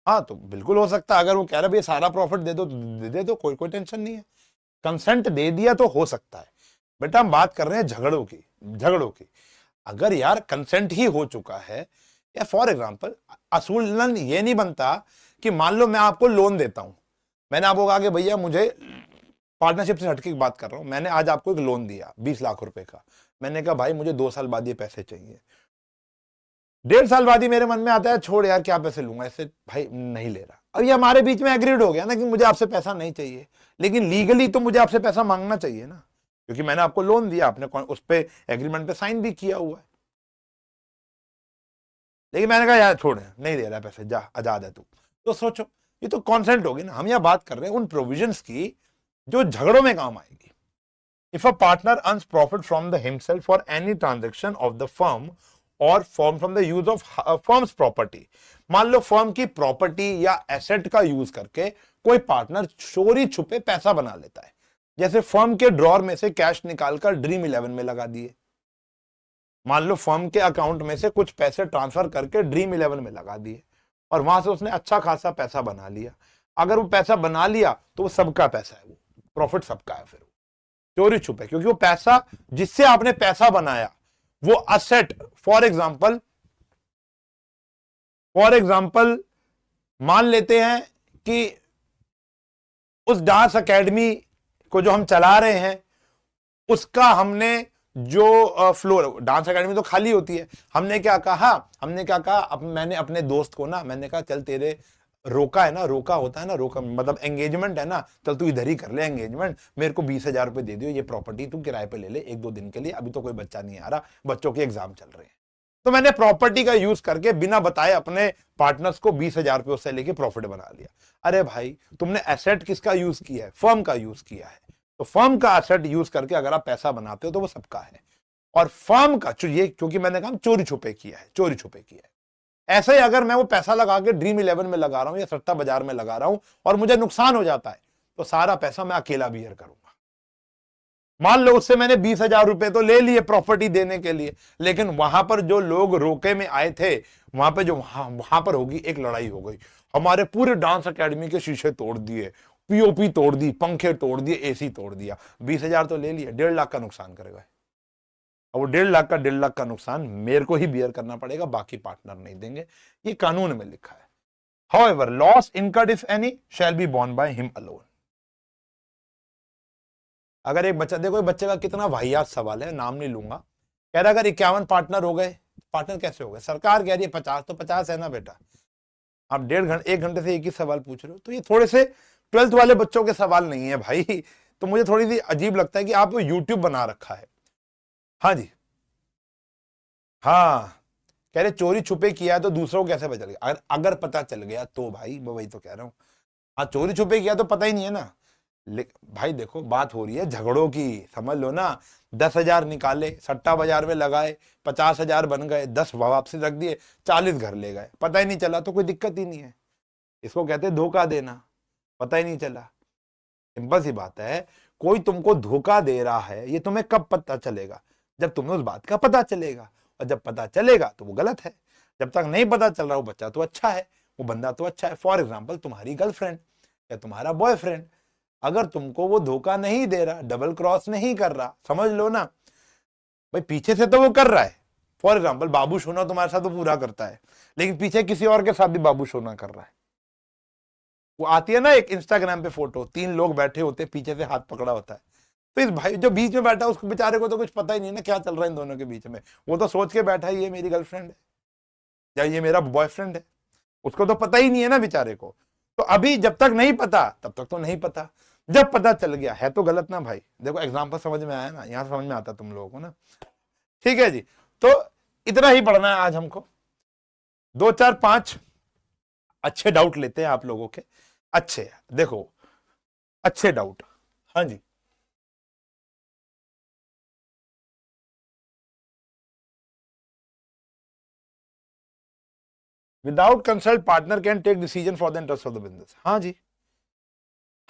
हाँ तो बिल्कुल हो सकता है, अगर वो कह रहा है सारा प्रॉफिट दे दो, दे दो, कोई टेंशन नहीं है। कंसेंट दे दिया तो हो सकता है। बेटा हम बात कर रहे हैं झगड़ों की। अगर यार कंसेंट ही हो चुका है, या फॉर एग्जांपल असूलन ये नहीं बनता कि मान लो मैं आपको लोन देता हूं, मैंने आपको कहा कि भैया मुझे, पार्टनरशिप से हटके की बात कर रहा हूं, मैंने आज आपको एक लोन दिया 20 लाख रुपए का। मैंने कहा भाई मुझे 2 साल बाद ये पैसे चाहिए। 1.5 साल बाद ही मेरे मन में आता है छोड़ यार क्या पैसे लूंगा इससे, भाई नहीं ले रहा। अब ये हमारे बीच में एग्रीड हो गया ना कि मुझे आपसे पैसा नहीं चाहिए, लेकिन लीगली तो मुझे आपसे पैसा मांगना चाहिए ना, क्योंकि मैंने आपको लोन दिया, आपने उस पे एग्रीमेंट पे साइन भी किया हुआ है। लेकिन मैंने कहा यार छोड़, नहीं दे रहा पैसे, जा आजाद है तू। तो सोचो, ये तो कॉन्सेंट होगी ना। हम यहाँ बात कर रहे हैं उन प्रोविजंस की जो झगड़ों में काम आएगी। If a partner earns profit from the himself for any transaction of the firm or form from the use of firms property, मान लो फर्म की प्रॉपर्टी या एसेट का यूज करके कोई पार्टनर चोरी छुपे पैसा बना लेता है, जैसे फर्म के ड्रॉर में से कैश निकालकर ड्रीम 11 में लगा दिए। मान लो फर्म के अकाउंट में से कुछ पैसे ट्रांसफर करके ड्रीम 11 में लगा दिए और वहां से उसने अच्छा खासा पैसा बना लिया। अगर वो पैसा बना लिया तो वो सबका पैसा है, वो प्रॉफिट सबका है, फिर चोरी छुपे, क्योंकि वो पैसा जिससे आपने पैसा बनाया वो असेट, फॉर एग्जाम्पल मान लेते हैं कि उस डांस एकेडमी को जो हम चला रहे हैं उसका हमने जो फ्लोर डांस एकेडमी तो खाली होती है। हमने क्या कहा, मैंने अपने दोस्त को ना, मैंने कहा चल तेरे रोका है ना, रोका होता है ना, रोका मतलब एंगेजमेंट है ना, चल तू इधर ही कर ले एंगेजमेंट, मेरे को 20,000 रुपए दे दियो, ये प्रॉपर्टी तू किराए पे ले ले 1-2 दिन के लिए, अभी तो कोई बच्चा नहीं आ रहा, बच्चों के एग्जाम चल रहे हैं। तो मैंने प्रॉपर्टी का यूज करके बिना बताए अपने पार्टनर्स को 20,000 रुपए उससे लेके प्रॉफिट बना लिया। अरे भाई तुमने एसेट किसका यूज किया है, फर्म का यूज किया है। तो फर्म का एसेट यूज करके अगर आप पैसा बनाते हो तो वो सबका है, और फर्म का ये क्योंकि मैंने कहा चोरी छुपे किया है, चोरी छुपे किया है। ऐसे ही अगर मैं वो पैसा लगा के ड्रीम 11 में लगा रहा हूं या सट्टा बाजार में लगा रहा हूं और मुझे नुकसान हो जाता है, तो सारा पैसा मैं अकेला बियर करूंगा। मान लो उससे मैंने 20,000 रुपए तो ले लिए प्रॉपर्टी देने के लिए, लेकिन वहां पर जो लोग रोके में आए थे, वहां पे जो वहां पर होगी एक लड़ाई हो गई, हमारे पूरे डांस एकेडमी के शीशे तोड़ दिए, पीओपी तोड़ दी, पंखे तोड़ दिए, एसी तोड़ दिया, 20,000 तो ले लिया, 1.5 लाख का नुकसान करेगा। और वो 1.5 लाख का नुकसान मेरे को ही बियर करना पड़ेगा, बाकी पार्टनर नहीं देंगे, ये कानून में लिखा है। However, loss incurred if any shall be borne by him alone. अगर एक बच्चा, देखो बच्चे का कितना वाहियात सवाल है, नाम नहीं लूंगा, कह रहा अगर 51 पार्टनर हो गए, पार्टनर कैसे हो गए, सरकार कह रही है 50, तो 50 है ना बेटा, आप 1.5 घंटे से एक ही सवाल पूछ रहे हो। तो ये थोड़े से 12th वाले बच्चों के सवाल नहीं है भाई, तो मुझे थोड़ी सी अजीब लगता है कि आप यूट्यूब बना रखा है। हाँ जी, हाँ कह रहे चोरी छुपे किया है तो दूसरों को कैसे पता चल गया, अगर पता चल गया तो भाई मैं वही तो कह रहा हूं, हाँ चोरी छुपे किया तो पता ही नहीं है ना। भाई देखो बात हो रही है झगड़ों की, समझ लो ना, 10,000 निकाले, सट्टा बाजार में लगाए, 50,000 बन गए, 10 वापसी रख दिए, 40 घर ले गए, पता ही नहीं चला, तो कोई दिक्कत ही नहीं है। इसको कहते हैं धोखा देना, पता ही नहीं चला। सिंपल सी बात है, कोई तुमको धोखा दे रहा है, ये तुम्हें कब पता चलेगा, जब तुम्हें उस बात का पता चलेगा, और जब पता चलेगा तो वो गलत है, जब तक नहीं पता चल रहा वो बच्चा तो अच्छा है, वो बंदा तो अच्छा है। फॉर एग्जाम्पल तुम्हारी गर्लफ्रेंड या तुम्हारा बॉयफ्रेंड, अगर तुमको वो धोखा नहीं दे रहा, डबल क्रॉस नहीं कर रहा, समझ लो ना भाई, पीछे से तो वो कर रहा है, फॉर एग्जाम्पल बाबू सोना तुम्हारे साथ तो पूरा करता है, लेकिन पीछे किसी और के साथ भी बाबू सोना कर रहा है। वो आती है ना एक इंस्टाग्राम पे फोटो, 3 लोग बैठे होते, पीछे से हाथ पकड़ा होता है, तो इस भाई जो बीच में बैठा है उसको बेचारे को तो कुछ पता ही नहीं ना क्या चल रहा है इन दोनों के बीच में, वो तो सोच के बैठा है ये मेरी गर्लफ्रेंड है या ये मेरा बॉयफ्रेंड है, उसको तो पता ही नहीं है ना बेचारे को। तो अभी जब तक नहीं पता तब तक तो नहीं पता, जब पता चल गया है तो गलत ना भाई। देखो एग्जाम्पल समझ में आया ना, यहां समझ में आता तुम लोगों को ना, ठीक है जी। तो इतना ही पढ़ना है आज हमको, 2 4 5 अच्छे डाउट लेते हैं आप लोगों के, अच्छे देखो अच्छे डाउट। हाँ जी, without consult partner can take decision for the interest of the business. हाँ जी,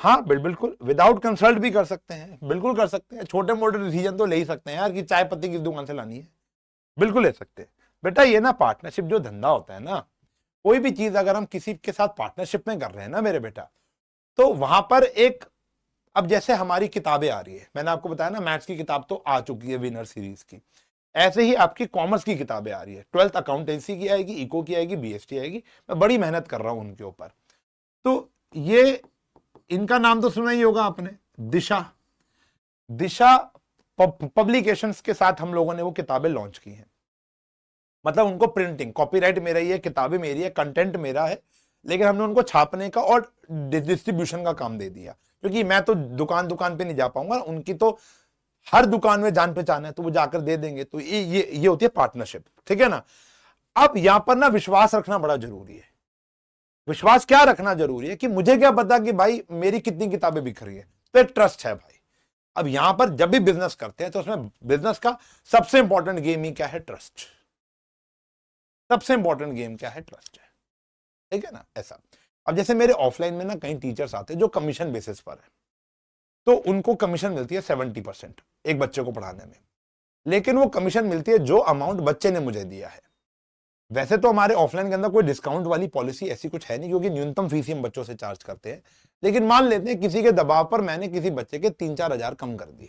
हाँ बिल्कुल विदाउट कंसल्ट भी कर सकते हैं, बिल्कुल कर सकते हैं, छोटे मोटे डिसीजन तो ले ही सकते हैं यार, कि चाय पत्ती किस दुकान से लानी है, बिल्कुल ले सकते हैं बेटा। ये ना पार्टनरशिप जो धंधा होता है ना, कोई भी चीज अगर हम किसी के साथ पार्टनरशिप में कर रहे हैं ना मेरे बेटा, तो वहां पर एक, अब जैसे हमारी किताबें आ रही है, मैंने आपको बताया ना मैथ्स की किताब तो आ चुकी है विनर सीरीज की, ऐसे ही आपकी कॉमर्स की किताबें आ रही है, 12th अकाउंटेंसी की आएगी, इको की आएगी, बीएसटी आएगी, मैं बड़ी मेहनत कर रहा हूं उनके ऊपर। तो ये इनका नाम तो सुना ही होगा आपने, दिशा, दिशा पब्लिकेशंस के साथ हम लोगों ने वो किताबें लॉन्च की हैं, मतलब उनको प्रिंटिंग, कॉपीराइट मेरा ही है, किताबें मेरी है, कंटेंट मेरा है, लेकिन हमने उनको छापने का और डिस्ट्रीब्यूशन का काम दे दिया, क्योंकि मैं तो दुकान दुकान पे नहीं जा पाऊंगा, उनकी तो हर दुकान में जान पहचान है, तो वो जाकर दे देंगे। तो ये होती है पार्टनरशिप, ठीक है ना। अब यहां पर ना विश्वास रखना बड़ा जरूरी है। विश्वास क्या रखना जरूरी है, कि मुझे क्या पता कि भाई मेरी कितनी किताबें बिक रही है, तो एक ट्रस्ट है भाई। अब यहां पर जब भी बिजनेस करते हैं तो उसमें बिजनेस का सबसे इंपॉर्टेंट गेम ही क्या है, ट्रस्ट। सबसे इंपॉर्टेंट गेम क्या है, ट्रस्ट है, ठीक है ना, ऐसा। अब जैसे मेरे ऑफलाइन में ना कई टीचर्स आते हैं जो कमीशन बेसिस पर है, तो उनको कमीशन मिलती है 70% एक बच्चे को पढ़ाने में, लेकिन वो कमीशन मिलती है जो अमाउंट बच्चे ने मुझे दिया है। वैसे तो हमारे ऑफलाइन के अंदर कोई डिस्काउंट वाली पॉलिसी ऐसी कुछ है नहीं, क्योंकि न्यूनतम फीस ही हम बच्चों से चार्ज करते हैं, लेकिन मान लेते हैं किसी के दबाव पर मैंने किसी बच्चे के 3-4 हजार कम कर दिए,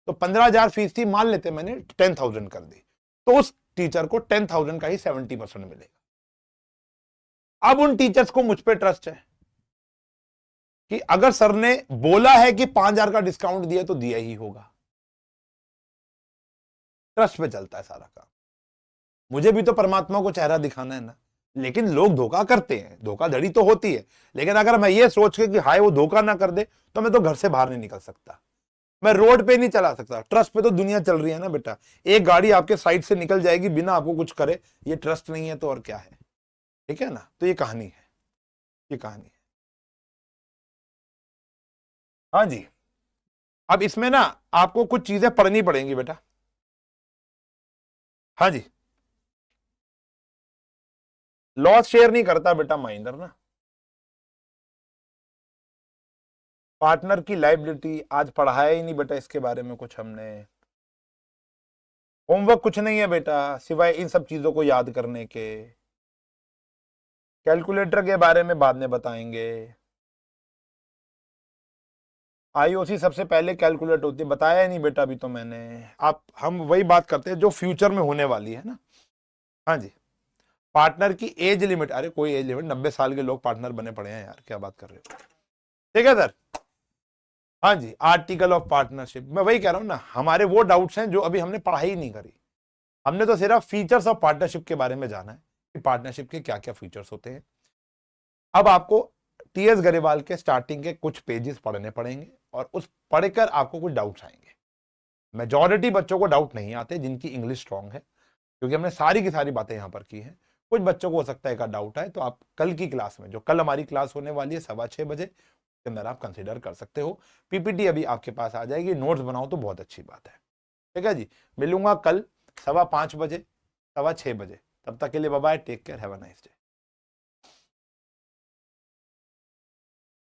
तो 15,000 फीस थी, मान लेते मैंने 10,000 कर दी, तो उस टीचर को 10,000 का ही 70% मिलेगा। अब उन टीचर्स को मुझ पर ट्रस्ट है कि अगर सर ने बोला है कि 5,000 का डिस्काउंट दिया तो दिया ही होगा, ट्रस्ट पे चलता है सारा काम। मुझे भी तो परमात्मा को चेहरा दिखाना है ना, लेकिन लोग धोखा करते हैं, धोखाधड़ी तो होती है, लेकिन अगर मैं ये सोच के कि हाय वो धोखा ना कर दे तो मैं तो घर से बाहर नहीं निकल सकता, मैं रोड पे नहीं चला सकता। ट्रस्ट पे तो दुनिया चल रही है ना बेटा। एक गाड़ी आपके साइड से निकल जाएगी बिना आपको कुछ करे, ये ट्रस्ट नहीं है तो और क्या है? ठीक है ना। तो ये कहानी है, ये कहानी है। हाँ जी। अब इसमें ना आपको कुछ चीजें पढ़नी पड़ेंगी बेटा। हाँ जी। लॉस शेयर नहीं करता बेटा माइनर ना। पार्टनर की लायबिलिटी आज पढ़ाया ही नहीं बेटा, इसके बारे में कुछ हमने। होमवर्क कुछ नहीं है बेटा सिवाय इन सब चीजों को याद करने के। कैलकुलेटर के बारे में बाद में बताएंगे। आईओसी सबसे पहले कैलकुलेट होती है, बताया नहीं बेटा अभी तो मैंने। आप हम वही बात करते हैं जो फ्यूचर में होने वाली है ना। हाँ जी। पार्टनर की एज लिमिट, अरे कोई एज लिमिट, 90 साल के लोग पार्टनर बने पड़े हैं यार, क्या बात कर रहे हो। ठीक है सर। हाँ जी। आर्टिकल ऑफ पार्टनरशिप, मैं वही कह रहा हूं ना, हमारे वो डाउट्स हैं जो अभी हमने पढ़ाई नहीं करी। हमने तो सिर्फ फीचर्स ऑफ पार्टनरशिप के बारे में जाना है कि पार्टनरशिप के क्या क्या फीचर्स होते हैं। अब आपको टीएस गरेवाल के स्टार्टिंग के कुछ पेजेस पढ़ने पड़ेंगे और उस पढ़कर आपको कुछ डाउट्स आएंगे। मेजॉरिटी बच्चों को डाउट नहीं आते जिनकी इंग्लिश स्ट्रांग है, क्योंकि हमने सारी की सारी बातें यहां पर की हैं। कुछ बच्चों को हो सकता है एक डाउट आए, तो आप कल की क्लास में, जो कल हमारी क्लास होने वाली है 6:15 बजे, के अंदर आप कंसीडर कर सकते हो। पीपीटी अभी आपके पास आ जाएगी, नोट्स बनाओ तो बहुत अच्छी बात है। ठीक है जी। मिलूंगा कल 5:15 बजे, 6:15 बजे। तब तक के लिए bye bye, take care, have a nice day.